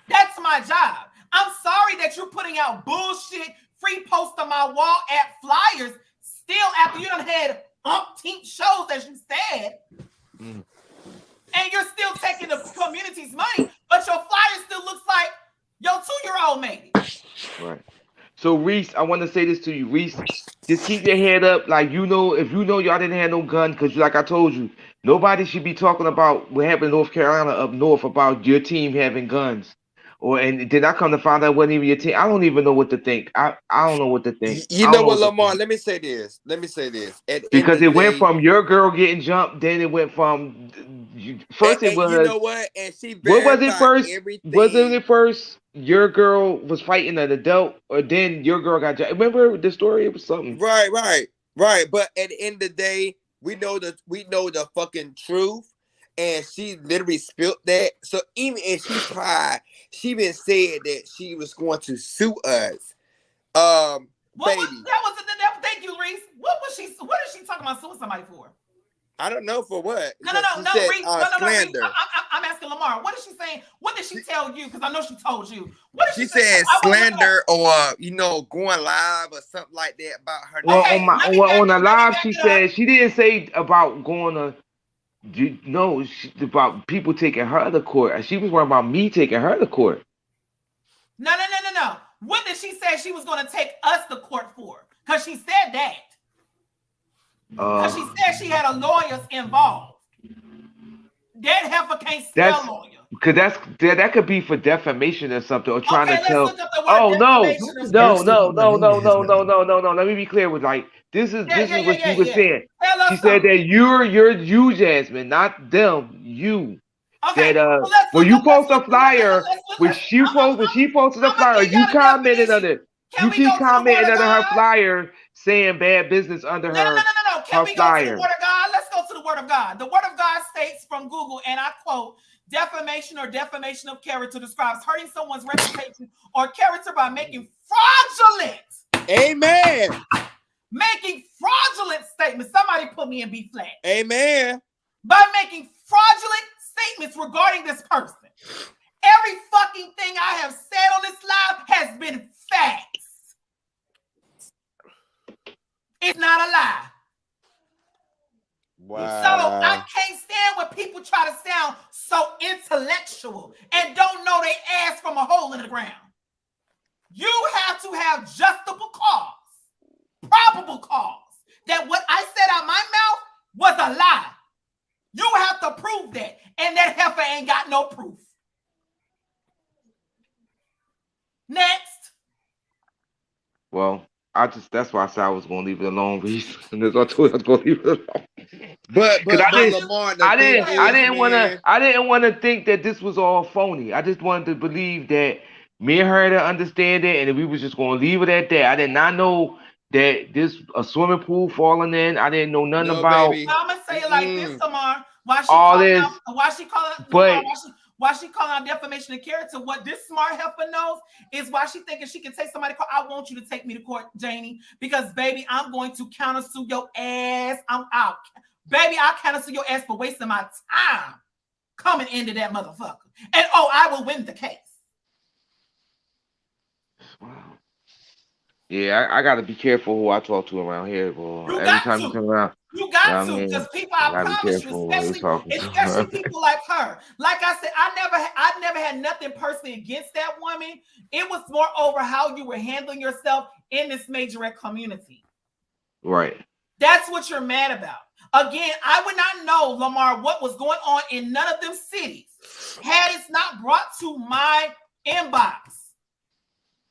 That's my job. I'm sorry that you're putting out bullshit free posts on my wall at flyers still after you done had umpteen shows, as you said, and you're still taking the community's money, but your flyer still looks like your 2-year-old made it. Right. So Reese, I want to say this to you, Reese. Just keep your head up, like if you know y'all didn't have no gun, because like I told you, nobody should be talking about what happened in North Carolina up north about your team having guns. And did I come to find out it wasn't even your team? I don't even know what to think. I don't know what to think. You know what, Lamar? Let me say this. Because it went from your girl getting jumped, then it went from first it was. You know what? And she what was it first? Everything. Wasn't it first? Your girl was fighting an adult, or then your girl got jumped. Remember the story? It was something. Right. But at the end of the day, we know the fucking truth. And she literally spilled that. So even if she tried, she even said that she was going to sue us. Baby. They Thank you, Reese. What is she talking about suing somebody for? I don't know for what. No, She said, Reese. No, Reese. slander. I'm asking Lamar. What is she saying? What did she tell you? Because I know she told you. What did She she say? said slander or going live or something like that about her Well, name. on the live, she said she didn't say about going to. About people taking her to court. She was worried about me taking her to court. No. What did she say she was going to take us to court for? Because she said that. Because she said she had a lawyer involved. That heifer can't spell lawyer. Because that could be for defamation or something, or trying to tell. Look up the word defamation. No. Let me be clear with this is what she was saying. She said that you, Jasmine, not them, you. Okay. That when you post a flyer, when she posted the flyer, you commented on it. You keep commenting under her flyer saying bad business under her. No. Can we go to the word of God? Let's go to the word of God. The word of God states from Google, and I quote, defamation or defamation of character describes hurting someone's reputation or character by making fraudulent. Amen. Making fraudulent statements. Somebody put me in B flat. Amen. By making fraudulent statements regarding this person. Every fucking thing I have said on this live has been facts. It's not a lie. Wow. So I can't stand when people try to sound so intellectual and don't know they ass from a hole in the ground. You have to have justifiable cause, probable cause, that what I said out my mouth was a lie. You have to prove that, and that heifer ain't got no proof. Next. Well, that's why I said I was gonna leave it alone, Reese. And that's why I told you I was gonna leave it alone. But Lamar, I didn't want to think that this was all phony. I just wanted to believe that me and her to understand it, and that we was just gonna leave it at that. I did not know that this a swimming pool falling in. I didn't know nothing about. Baby. I'm gonna say it like this, Tamar. Why she calling out defamation of character? What this smart heifer knows is why she thinking she can take somebody to court. I want you to take me to court, Janie, because baby, I'm going to countersue your ass. I'm out. Baby, I'll countersue your ass for wasting my time coming into that motherfucker. And I will win the case. Wow. Yeah, I gotta be careful who I talk to around here, boy. Every time you come around. You got to, because people, I promise you, especially people like her. Like I said, I never had nothing personally against that woman. It was more over how you were handling yourself in this majorette community. Right. That's what you're mad about. Again, I would not know, Lamar, what was going on in none of them cities had it not brought to my inbox.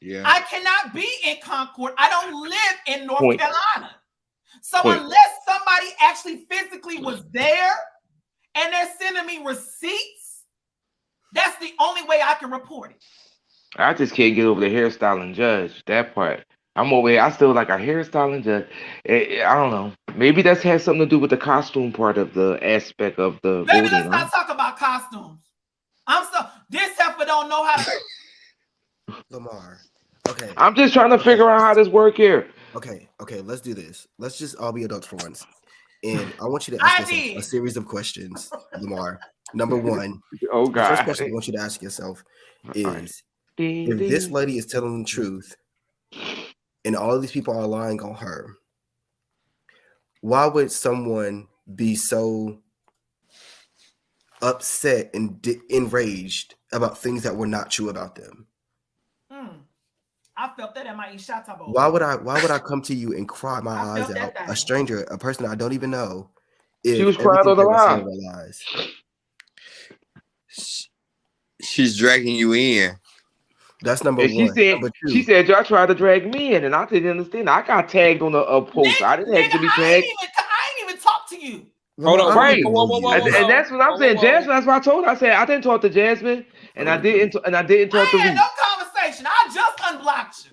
Yeah. I cannot be in Concord. I don't live in North Carolina. So unless somebody actually physically was there and they're sending me receipts, that's the only way I can report it. I just can't get over the hairstyling judge. That part. I'm over here. I still like a hairstyling judge. I don't know. Maybe that's has something to do with the costume part of the aspect of the Baby, voting. let's not talk about costumes. This heifer don't know how to. Lamar. Okay. I'm just trying to figure out how this work here. Okay, let's do this. Let's just all be adults for once. And I want you to ask yourself a series of questions, Lamar. Number one. Oh, God. The first question I want you to ask yourself is, if this lady is telling the truth and all of these people are lying on her, why would someone be so upset and enraged about things that were not true about them? I felt that in my Ishata bowl. Why would I come to you and cry my eyes out? A stranger, a person I don't even know. She was crying on the lies. She's dragging you in. That's number one. She said, y'all tried to drag me in, and I didn't understand. I got tagged on a post. I didn't have to be tagged. I ain't even talk to you. Hold on, right? And that's what I'm saying. Jasmine, that's what I told her. I said I didn't talk to Jasmine, and I didn't talk to Reese. No conversation. I just unblocked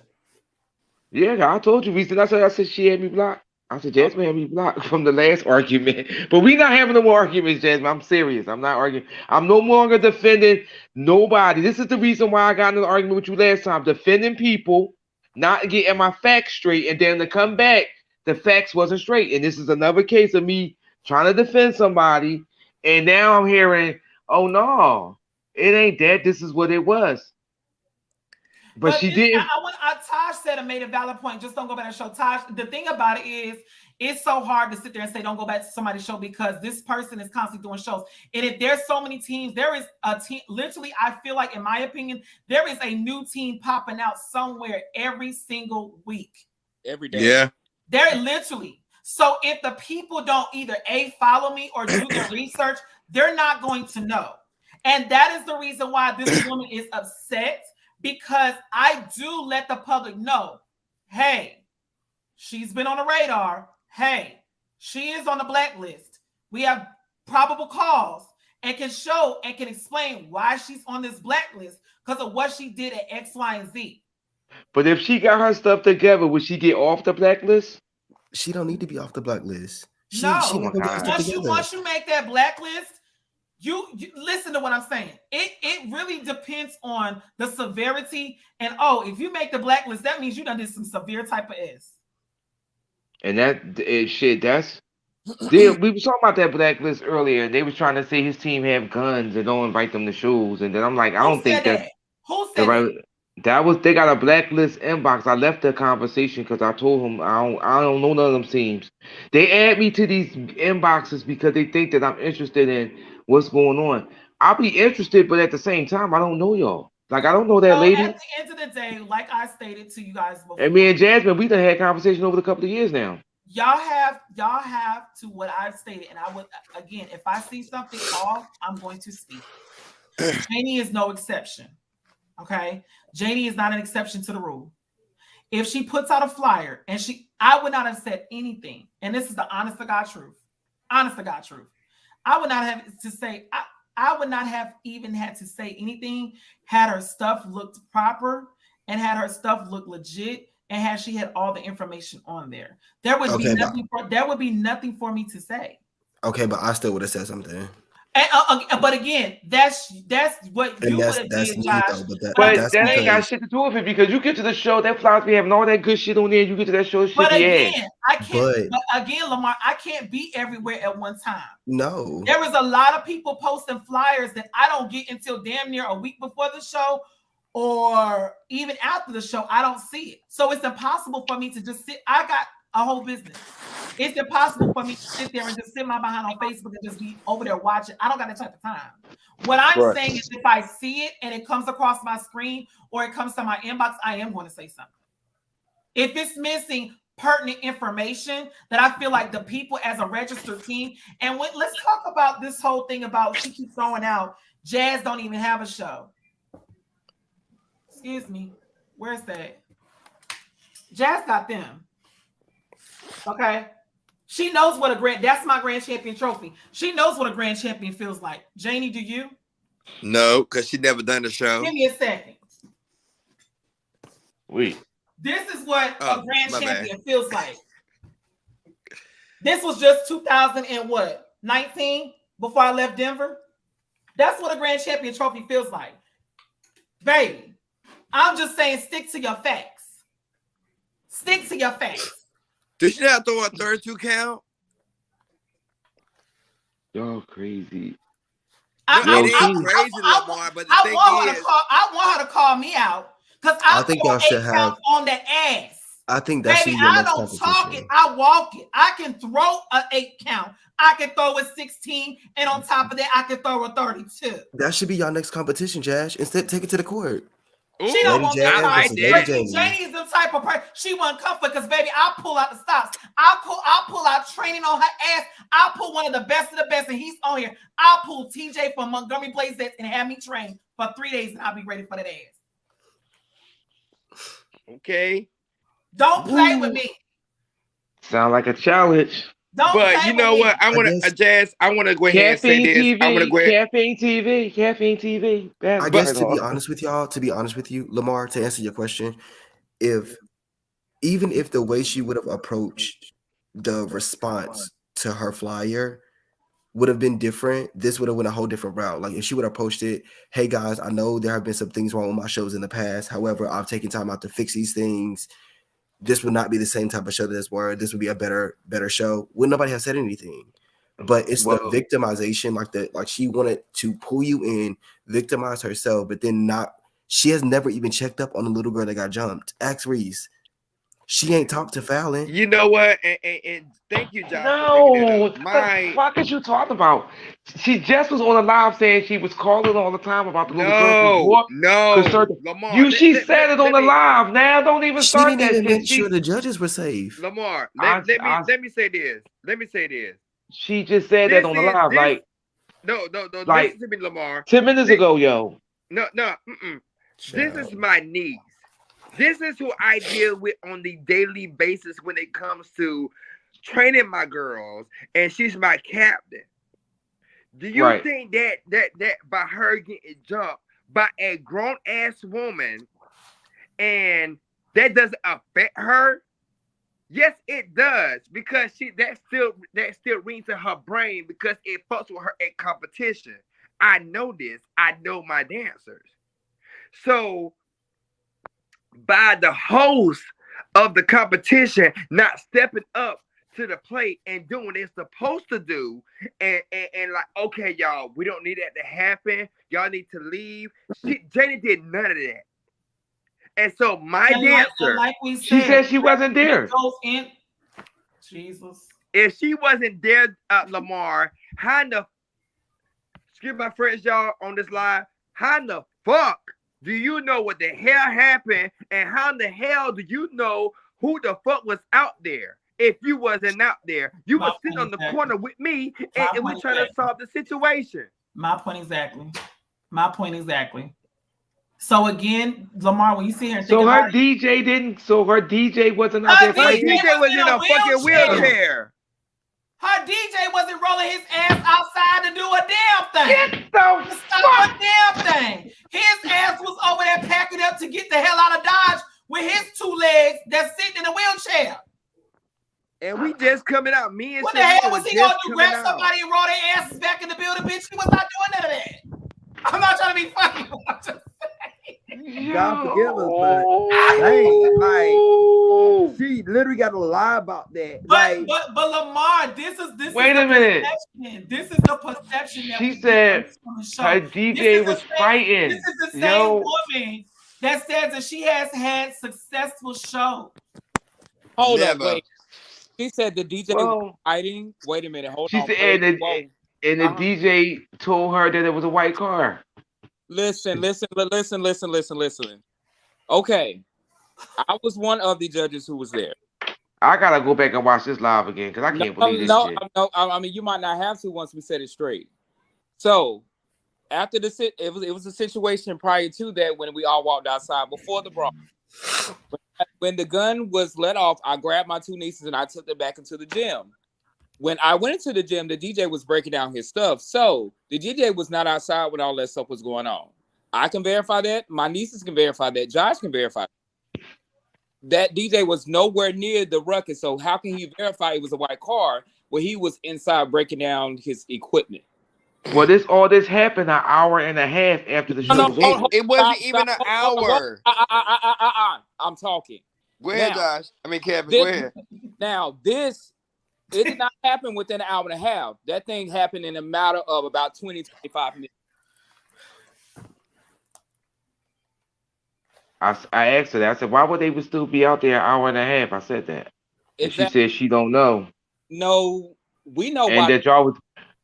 you. Yeah, I told you, Reese. And I said she had me blocked. I said Jasmine had me blocked from the last argument. But we not having no more arguments, Jasmine. I'm serious. I'm not arguing. I'm no longer defending nobody. This is the reason why I got in an argument with you last time. Defending people, not getting my facts straight, and then to come back the facts wasn't straight. And this is another case of me trying to defend somebody, and now I'm hearing, oh no, it ain't that. This is what it was. But she didn't. Taj said and made a valid point. Just don't go back to the show. Taj, the thing about it is, it's so hard to sit there and say don't go back to somebody's show because this person is constantly doing shows. And if there's so many teams, there is a team. Literally, I feel like, in my opinion, there is a new team popping out somewhere every single week. Every day. Yeah. They're literally. So if the people don't either follow me or do their research, they're not going to know. And that is the reason why this woman is upset. Because I do let the public know, hey, she's been on the radar. Hey, she is on the blacklist. We have probable cause and can show and can explain why she's on this blacklist because of what she did at X, Y, and Z. But if she got her stuff together, would she get off the blacklist? She don't need to be off the blacklist. She No. not gonna get her stuff together. Once you make that blacklist, you listen to what I'm saying. It really depends on the severity. And if you make the blacklist, that means you done did some severe type of S. And that's we were talking about that blacklist earlier. They was trying to say his team have guns and don't invite them to shows. And then I'm like, I don't think that. Who said that? That was, they got a blacklist inbox. I left the conversation because I told him I don't know none of them teams. They add me to these inboxes because they think that I'm interested in what's going on. I'll be interested, but at the same time, I don't know y'all. Like, I don't know that lady. At the end of the day, like I stated to you guys before, And me and Jasmine, we done had conversation over a couple of years now. Y'all have to what I've stated, and I would again, if I see something off, I'm going to speak. Janie is no exception. Okay, Janie is not an exception to the rule. If she puts out a flyer and I would not have said anything, and this is the honest to God truth. Honest to God truth. I would not have to say. I would not have even had to say anything had her stuff looked proper and had her stuff looked legit and had she had all the information on there. There would be nothing. There would be nothing for me to say. Okay, but I still would have said something. And, but again, that's what you would have did, Josh. But that ain't got shit to do with it because you get to the show, that flowers be having all that good shit on there. You get to that show, shit. But again, I can't. But again, Lamar, I can't be everywhere at one time. No, there was a lot of people posting flyers that I don't get until damn near a week before the show, or even after the show. I don't see it, so it's impossible for me to just sit. I got a whole business. It's impossible for me to sit there and just sit my behind on Facebook and just be over there watching. I don't got that type of time. What I'm saying is if I see it and it comes across my screen or it comes to my inbox, I am going to say something. If it's missing pertinent information that I feel like the people as a registered team, and let's talk about this whole thing about she keeps throwing out Jazz don't even have a show. Excuse me. Where's that? Jazz got them. Okay. She knows what that's my grand champion trophy. She knows what a grand champion feels like. Janie, do you? No, because she never done the show. Give me a second. Wait. This is what a grand champion feels like. This was just 2019 before I left Denver. That's what a grand champion trophy feels like. Baby, I'm just saying stick to your facts. Stick to your facts. Did she not throw a 32 count? Y'all crazy. I want her to call me out because I think y'all should have on that ass. I think that should be I don't talk it. I walk it. I can throw an 8 count. I can throw a 16, and on top of that, I can throw a 32. That should be y'all next competition, Josh. Instead, take it to the court. She don't want that. Janie is the type of person. She wasn't comfort because, baby, I'll pull out the stops. I'll pull out training on her ass. I'll pull one of the best, and he's on here. I'll pull TJ from Montgomery Blaze and have me train for 3 days, and I'll be ready for that ass. Okay. Don't play with me. Sound like a challenge. But you know what? I want to, Jazz. I want to go ahead and say this. I want to go ahead. Caffeine TV. I guess to be honest with y'all, Lamar, to answer your question, even if the way she would have approached the response to her flyer would have been different, this would have went a whole different route. Like if she would have approached it, hey guys, I know there have been some things wrong with my shows in the past. However, I've taken time out to fix these things. this would not be the same type of show that this were. This would be a better show. Would nobody have said anything? But it's the victimization, like she wanted to pull you in, victimize herself, but then not. She has never even checked up on the little girl that got jumped. Ask Reese. She ain't talked to Fallon. You know what? And thank you, Josh. No, What the fuck is you talking about? She just was on a live saying she was calling all the time about the little girl. Lamar. She said it on the live. Now don't even She start didn't that even shit. make sure the judges were safe. Lamar, let me say this. She just said that on the live, like no. Like, listen to me, Lamar. 10 minutes ago, yo. No. This is my niece. This is who I deal with on the daily basis when it comes to training my girls, and she's my captain. Do you think that by her getting jumped by a grown ass woman, and that doesn't affect her? Yes, it does, because that still rings in her brain because it fucks with her at competition. I know this. I know my dancers. So by the host of the competition not stepping up to the plate and doing what it's supposed to do, and like, okay, y'all, we don't need that to happen. Y'all need to leave. Janie did none of that. And so my dancer, like we said, she said she wasn't there. Jesus. If she wasn't there, Lamar, how in the, excuse my French, y'all, on this live, how in the fuck do you know what the hell happened, and how in the hell do you know who the fuck was out there? If you wasn't out there, you were sitting on the corner with me, and we're trying to solve the situation. My point exactly. So again, Lamar, when you see her, her DJ wasn't out there. Her DJ was in a fucking wheelchair. Her DJ wasn't rolling his ass outside to do a damn thing. Get the fuck a damn thing. His ass was over there packing up to get the hell out of Dodge with his two legs that's sitting in a wheelchair. And we just coming out. Me and what the hell was he gonna do? Grab somebody and roll their asses back in the building, bitch? He was not doing none of that. I'm not trying to be funny. I'm just God forgive us, but dang, like she literally got to lie about that. But Lamar, this is wait a minute. Perception. This is the perception that she said her DJ was fighting. This is the same woman that says that she has had successful shows. Hold up, wait. She said the DJ was fighting. Wait a minute, hold on. She said the DJ told her that it was a white car. Listen. Okay, I was one of the judges who was there. I gotta go back and watch this live again because I can't believe this shit. No, I mean, you might not have to once we set it straight. So after it was a situation prior to that when we all walked outside before the brawl. When the gun was let off, I grabbed my two nieces and I took them back into the gym. When I went into the gym, the DJ was breaking down his stuff. So the DJ was not outside when all that stuff was going on. I can verify that. My nieces can verify that. Josh can verify that DJ was nowhere near the ruckus. So how can he verify it was a white car when he was inside breaking down his equipment? Well, all this happened an hour and a half after the show was over. It wasn't even an hour. I'm talking. Go ahead, Josh. I mean, Kevin, go ahead. Now, it did not happen within an hour and a half. That thing happened in a matter of about 20, 25 minutes. I asked her that. I said, why would they still be out there an hour and a half? I said that. And she said she don't know. No, we know and that y'all was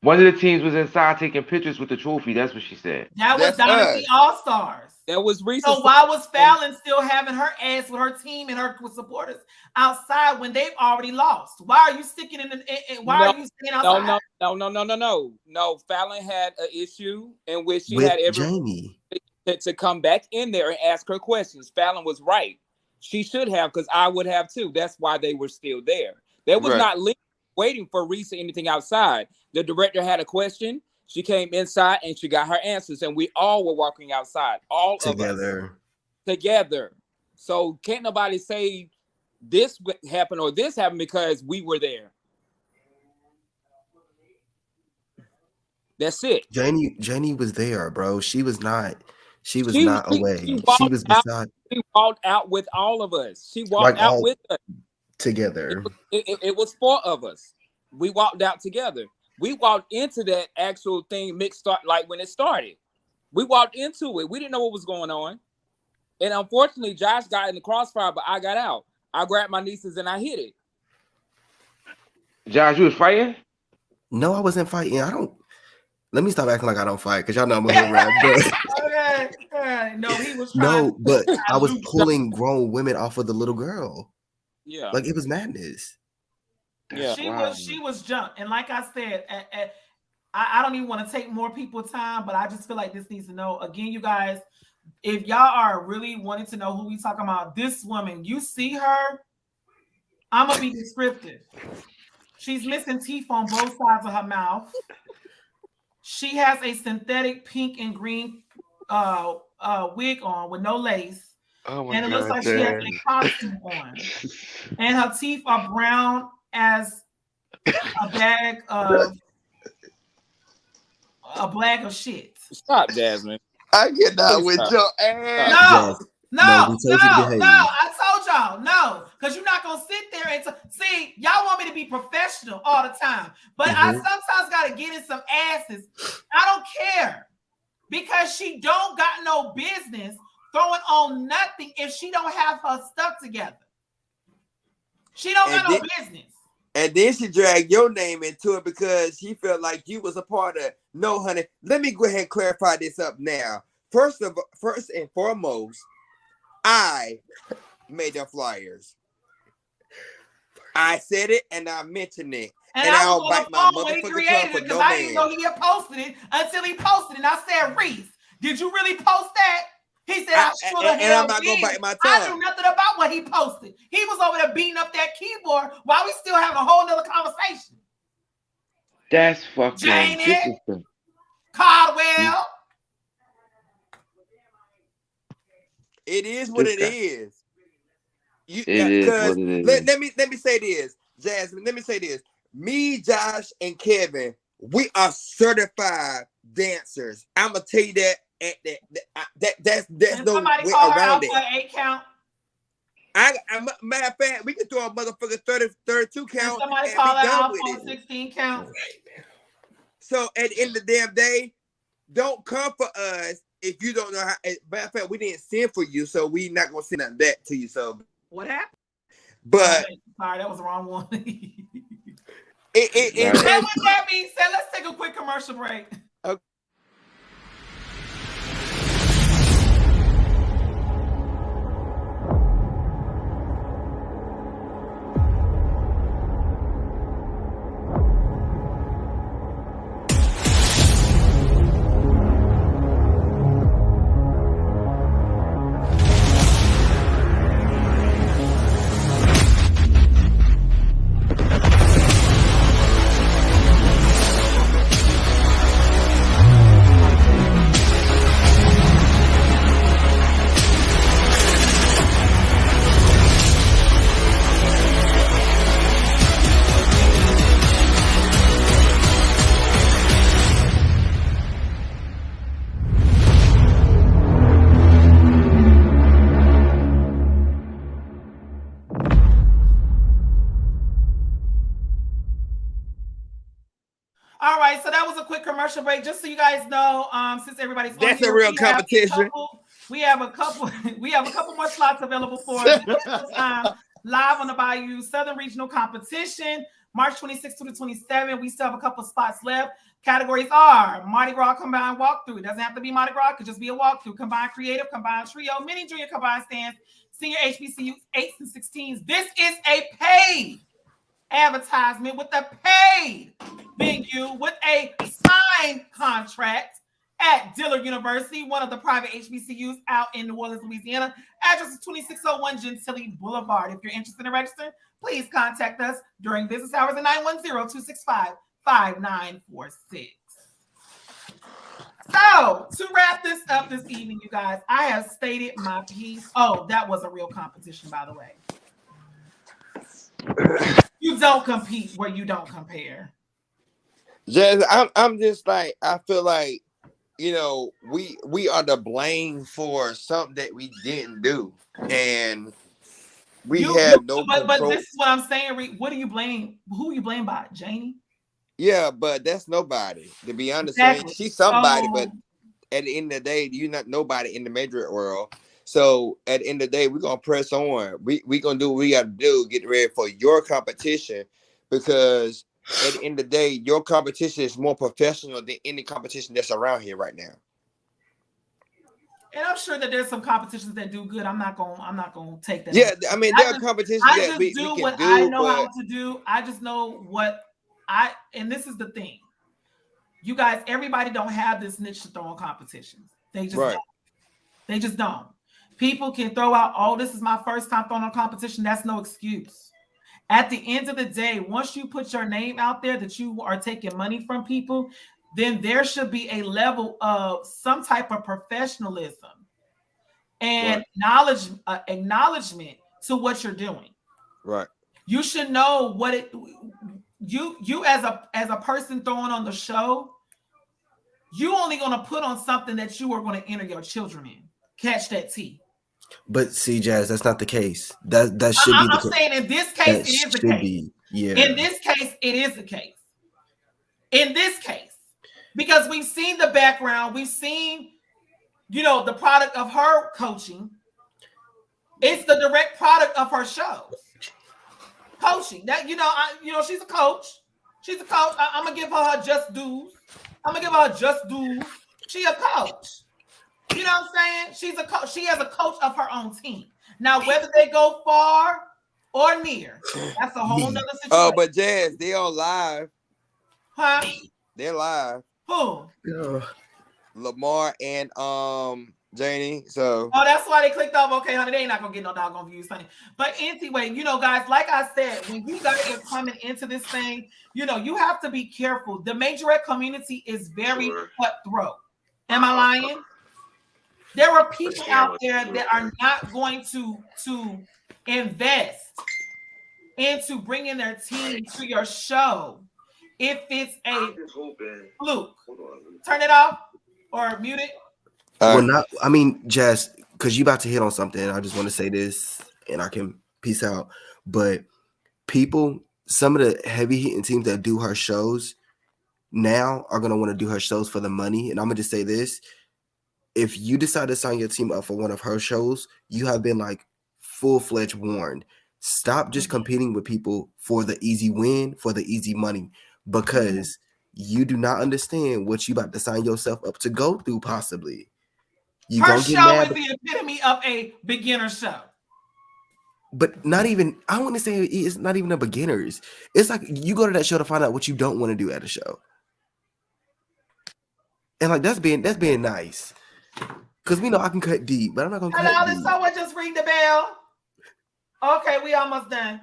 one of the teams was inside taking pictures with the trophy. That's what she said. That was Dynasty All-Stars. That was recent. So why was Fallon still having her ass with her team and her supporters outside when they've already lost? Why are you sticking in are you staying outside? No. Fallon had an issue in which she had every to come back in there and ask her questions. Fallon was right. She should have, because I would have too. That's why they were still there. They was not waiting for Reese or anything outside. The director had a question. She came inside and she got her answers, and we all were walking outside, all together. Of us together. So can't nobody say this happened or this happened because we were there. That's it. Janie was there, bro. She was not She was She not she, away. she She walked was out. beside, She walked out with all of us. She walked like, out all with us. together. It was 4 of us. We walked out together. We walked into that actual thing mixed start like when it started. We walked into it. We didn't know what was going on. And unfortunately, Josh got in the crossfire, but I got out. I grabbed my nieces and I hit it. Josh, you was fighting? No, I wasn't fighting. I don't. Let me stop acting like I don't fight, because y'all know I'm a hood rat. But Okay. No, he was trying. no, but I was Luke. pulling grown women off of the little girl. Yeah. Like, it was madness. Yeah. She was jumped, and like I said, I don't even want to take more people's time, but I just feel like this needs to know again, you guys. If y'all are really wanting to know who we talking about, this woman, you see her, I'm gonna be descriptive. She's missing teeth on both sides of her mouth. She has a synthetic pink and green wig on with no lace. Oh my And it God, looks like she has a costume on. And her teeth are brown as a bag of shit. Stop, Jasmine. I cannot with Stop. your ass. Yes. No, we told you to behave. I told y'all, no, because you're not gonna sit there and see, y'all want me to be professional all the time, but I sometimes gotta get in some asses. I don't care, because she don't got no business throwing on nothing if she don't have her stuff together. She don't got no business. And then she dragged your name into it because she felt like you was a part of. No, honey. Let me go ahead and clarify this up now. First and foremost, I made the flyers. I said it and I mentioned it. And I was on the phone when he created it, because I didn't know he had posted it until he posted it. And I said, Reese, did you really post that? He said, I should have. And I'm not gonna bite my tongue. I knew nothing about what he posted. He was over there beating up that keyboard while we still having a whole nother conversation. That's fucking Janie Caldwell. It is what it is. It is what it is. Let me say this, Jasmine. Let me say this. Me, Josh, and Kevin, we are certified dancers. I'm gonna tell you that. That's no way around it. 8 count. Matter of fact, we can throw a motherfucker 32 count. Somebody call out on 16 count. So at the end of the damn day, don't come for us if you don't know how. Matter of fact, we didn't send for you, so we not gonna send that to you. So what happened? But sorry, that was the wrong one. With that being said, let's take a quick commercial break. Okay. All right, so that was a quick commercial break. Just so you guys know, since everybody's that's a real competition. We have a couple more slots available for live on the Bayou Southern Regional Competition, March 26th to the 27th. We still have a couple spots left. Categories are Mardi Gras combined walkthrough. It doesn't have to be Mardi Gras, it could just be a walkthrough. Combined creative, combined trio, mini junior combined stands, senior HBCU 8s and 16s. This is a paid advertisement with a paid venue with a signed contract at Dillard University, one of the private HBCUs out in New Orleans, Louisiana. Address is 2601 Gentilly Boulevard. If you're interested in registering, please contact us during business hours at 910-265-5946. So, to wrap this up this evening, you guys, I have stated my piece. Oh, that was a real competition, by the way. You don't compete where you don't compare. Jazz, I'm just like, I feel like you know, we are to blame for something that we didn't do, and we have no but control. this is what I'm saying. What do you blame? Who you blame by? Janie? Yeah, but that's nobody. To be honest, I mean, Exactly. she's somebody, but So at the end of the day, you're not nobody in the major world. So at the end of the day, we're gonna press on. We gonna do what we gotta do, get ready for your competition, because at the end of the day, your competition is more professional than any competition that's around here right now. and I'm sure that there's some competitions that do good. I'm not gonna take that Yeah, away. I mean, there are competitions I that just we do can what I do, know how but to do. I just know and this is the thing. You guys, everybody don't have this niche to throw on competitions. They just right, don't. They just don't. People can throw out, oh, this is my first time throwing on competition. That's no excuse. At the end of the day, once you put your name out there that you are taking money from people, then there should be a level of some type of professionalism and right, acknowledgement to what you're doing. right. You should know what it you as a person throwing on the show, you only going to put on something that you are going to enter your children in. Catch that tea. But see, Jazz, that's not the case. That should be the I'm case. saying in this case, That it is the should case. be, yeah. In this case, it is the case. In this case, because we've seen the background, we've seen, the product of her coaching. It's the direct product of her shows. Coaching. That she's a coach. She's a coach. I'm gonna give her just dues. I'm gonna give her just dues. She a coach. You know what I'm saying? She's a coach. She has a coach of her own team. Now, whether they go far or near, that's a whole nother situation. Oh, but Jazz, they on live. Huh? They're live. Who? Lamar and Janie. So that's why they clicked off. Okay, honey, they ain't not gonna get no doggone views, honey. But anyway, guys, like I said, when you guys are coming into this thing, you have to be careful. The majorette community is very cutthroat. Am I lying? There are people out there that are not going to invest into bringing their team to your show if it's a fluke. Turn it off or mute it. Well, Jazz, because you about to hit on something. I just want to say this, and I can peace out. But some of the heavy hitting teams that do her shows now are gonna want to do her shows for the money. And I'm gonna just say this: if you decide to sign your team up for one of her shows, you have been like full-fledged warned. Stop just competing with people for the easy win, for the easy money, because you do not understand what you about to sign yourself up to go through. Possibly, her show is the epitome of a beginner show. But not even, I want to say it's not even a beginners. It's like you go to that show to find out what you don't want to do at a show. And like that's being nice. Because we know I can cut deep, but I'm not gonna cut deep. Did someone just ring the bell? Okay, we almost done.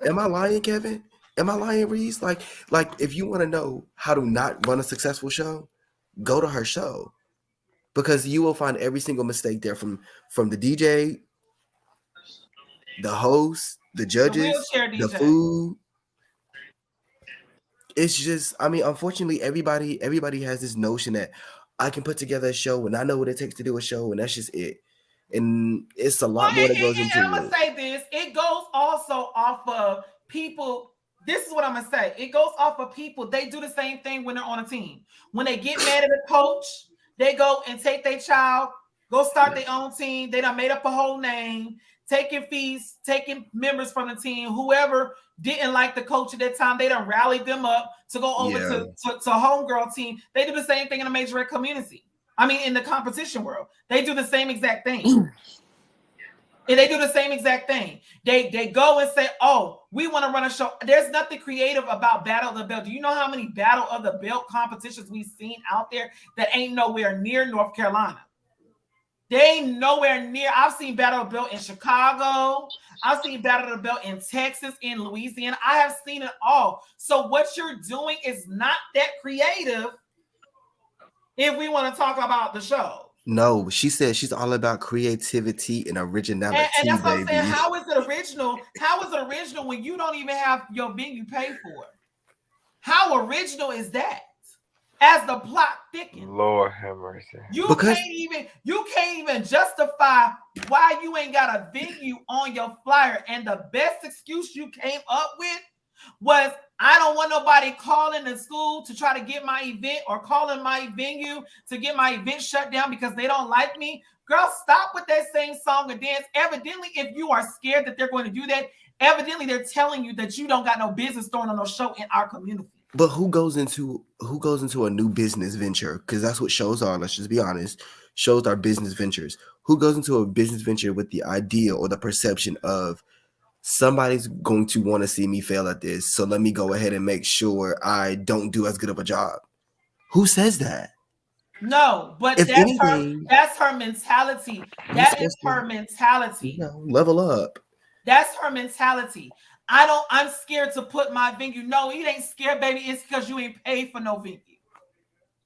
Am I lying, Kevin? Am I lying, Reese? Like if you want to know how to not run a successful show, go to her show. Because you will find every single mistake there from the DJ, the host, the judges, the food. It's just, unfortunately, everybody has this notion that I can put together a show and I know what it takes to do a show, and that's just it. And it's a lot more that goes into it. I'm gonna say this. It goes also off of people. This is what I'm gonna say. It goes off of people. They do the same thing when they're on a team. When they get mad at a coach, they go and take their child, go start their own team. They done made up a whole name, taking fees, taking members from the team. Whoever didn't like the coach at that time, they done rallied them up to go over to homegirl team. They do the same thing in the majorette community. In the competition world, they do the same exact thing. And they do the same exact thing. They go and say, oh, we want to run a show. There's nothing creative about Battle of the Belt. Do you know how many Battle of the Belt competitions we've seen out there that ain't nowhere near North Carolina? They ain't nowhere near. I've seen Battle of the Belt in Chicago. I've seen Battle of the Belt in Texas, in Louisiana. I have seen it all. So what you're doing is not that creative if we want to talk about the show. No, she said she's all about creativity and originality. And that's what I'm saying. How is it original? How is it original when you don't even have your venue paid for? How original is that? as the plot thickens. Lord have mercy. You Because- can't even justify why you ain't got a venue on your flyer. And the best excuse you came up with was, I don't want nobody calling the school to try to get my event or calling my venue to get my event shut down because they don't like me. Girl, stop with that same song and dance. Evidently, if you are scared that they're going to do that, evidently they're telling you that you don't got no business throwing on no show in our community. But who goes into a new business venture? Because that's what shows are. Let's just be honest. Shows are business ventures. Who goes into a business venture with the idea or the perception of somebody's going to want to see me fail at this, so let me go ahead and make sure I don't do as good of a job? Who says that? No, but If that's anything, that's her mentality. That is her mentality. Level up. That's her mentality. I'm scared to put my venue. No, you ain't scared, baby. It's because you ain't paid for no venue.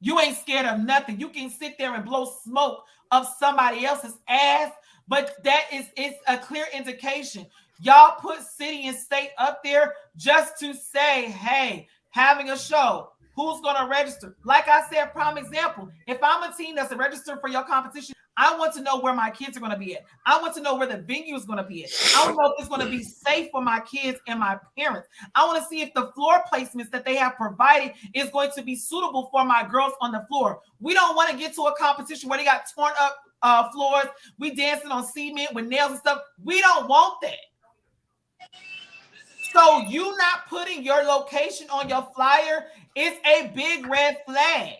You ain't scared of nothing. You can sit there and blow smoke up somebody else's ass, but that is a clear indication. Y'all put city and state up there just to say, hey, having a show. Who's going to register? Like I said, prime example, if I'm a team that's registered for your competition, I want to know where my kids are going to be at. I want to know where the venue is going to be at. I want to know if it's going to be safe for my kids and my parents. I want to see if the floor placements that they have provided is going to be suitable for my girls on the floor. We don't want to get to a competition where they got torn up floors. We dancing on cement with nails and stuff. We don't want that. So you not putting your location on your flyer is a big red flag.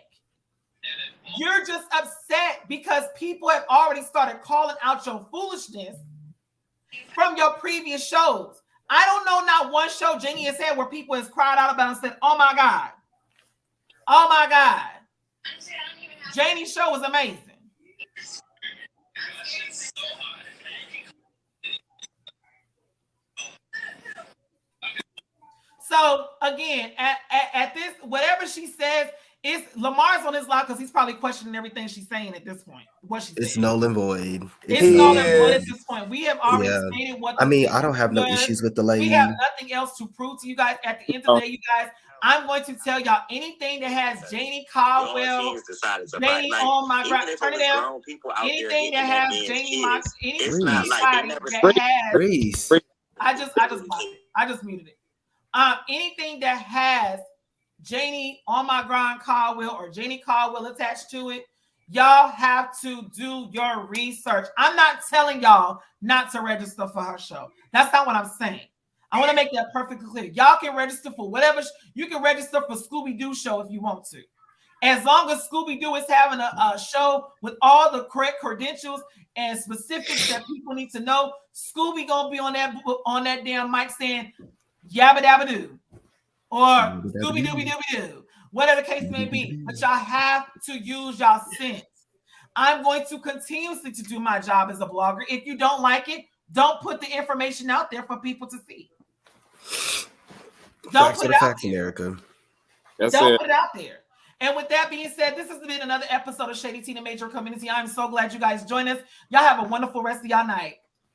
You're just upset because people have already started calling out your foolishness from your previous shows. I don't know not one show Janie has had where people has cried out about and said, oh my God. Oh my God. Janie's show was amazing. So again, at this, whatever she says, Lamar's on his live because he's probably questioning everything she's saying at this point. What she's saying. It's null and void. It's null and void at this point. We have already stated what. I mean, I don't have no issues with the lady. We have nothing else to prove to you guys. At the end of the day, you guys, I'm going to tell y'all anything that has Janie Caldwell, Janie on my ground, turn it down. Anything that has Janie, I just blocked it. I just muted it. Anything that has Janie on my grind Caldwell or Janie Caldwell attached to it, y'all have to do your research. I'm not telling y'all not to register for her show. That's not what I'm saying. I want to make that perfectly clear. Y'all can register for whatever. You can register for Scooby-Doo show if you want to. As long as Scooby-Doo is having a show with all the correct credentials and specifics that people need to know, Scooby gonna be on that damn mic saying yabba dabba doo or Scooby Dooby Dooby Doo, whatever the case may be. But y'all have to use y'all sense. I'm going to continuously to do my job as a blogger. If you don't like it, don't put the information out there for people to see. Don't put it out there. America. Don't put it out there. And with that being said, this has been another episode of Shady Tina Major Community. I'm so glad you guys joined us. Y'all have a wonderful rest of y'all night.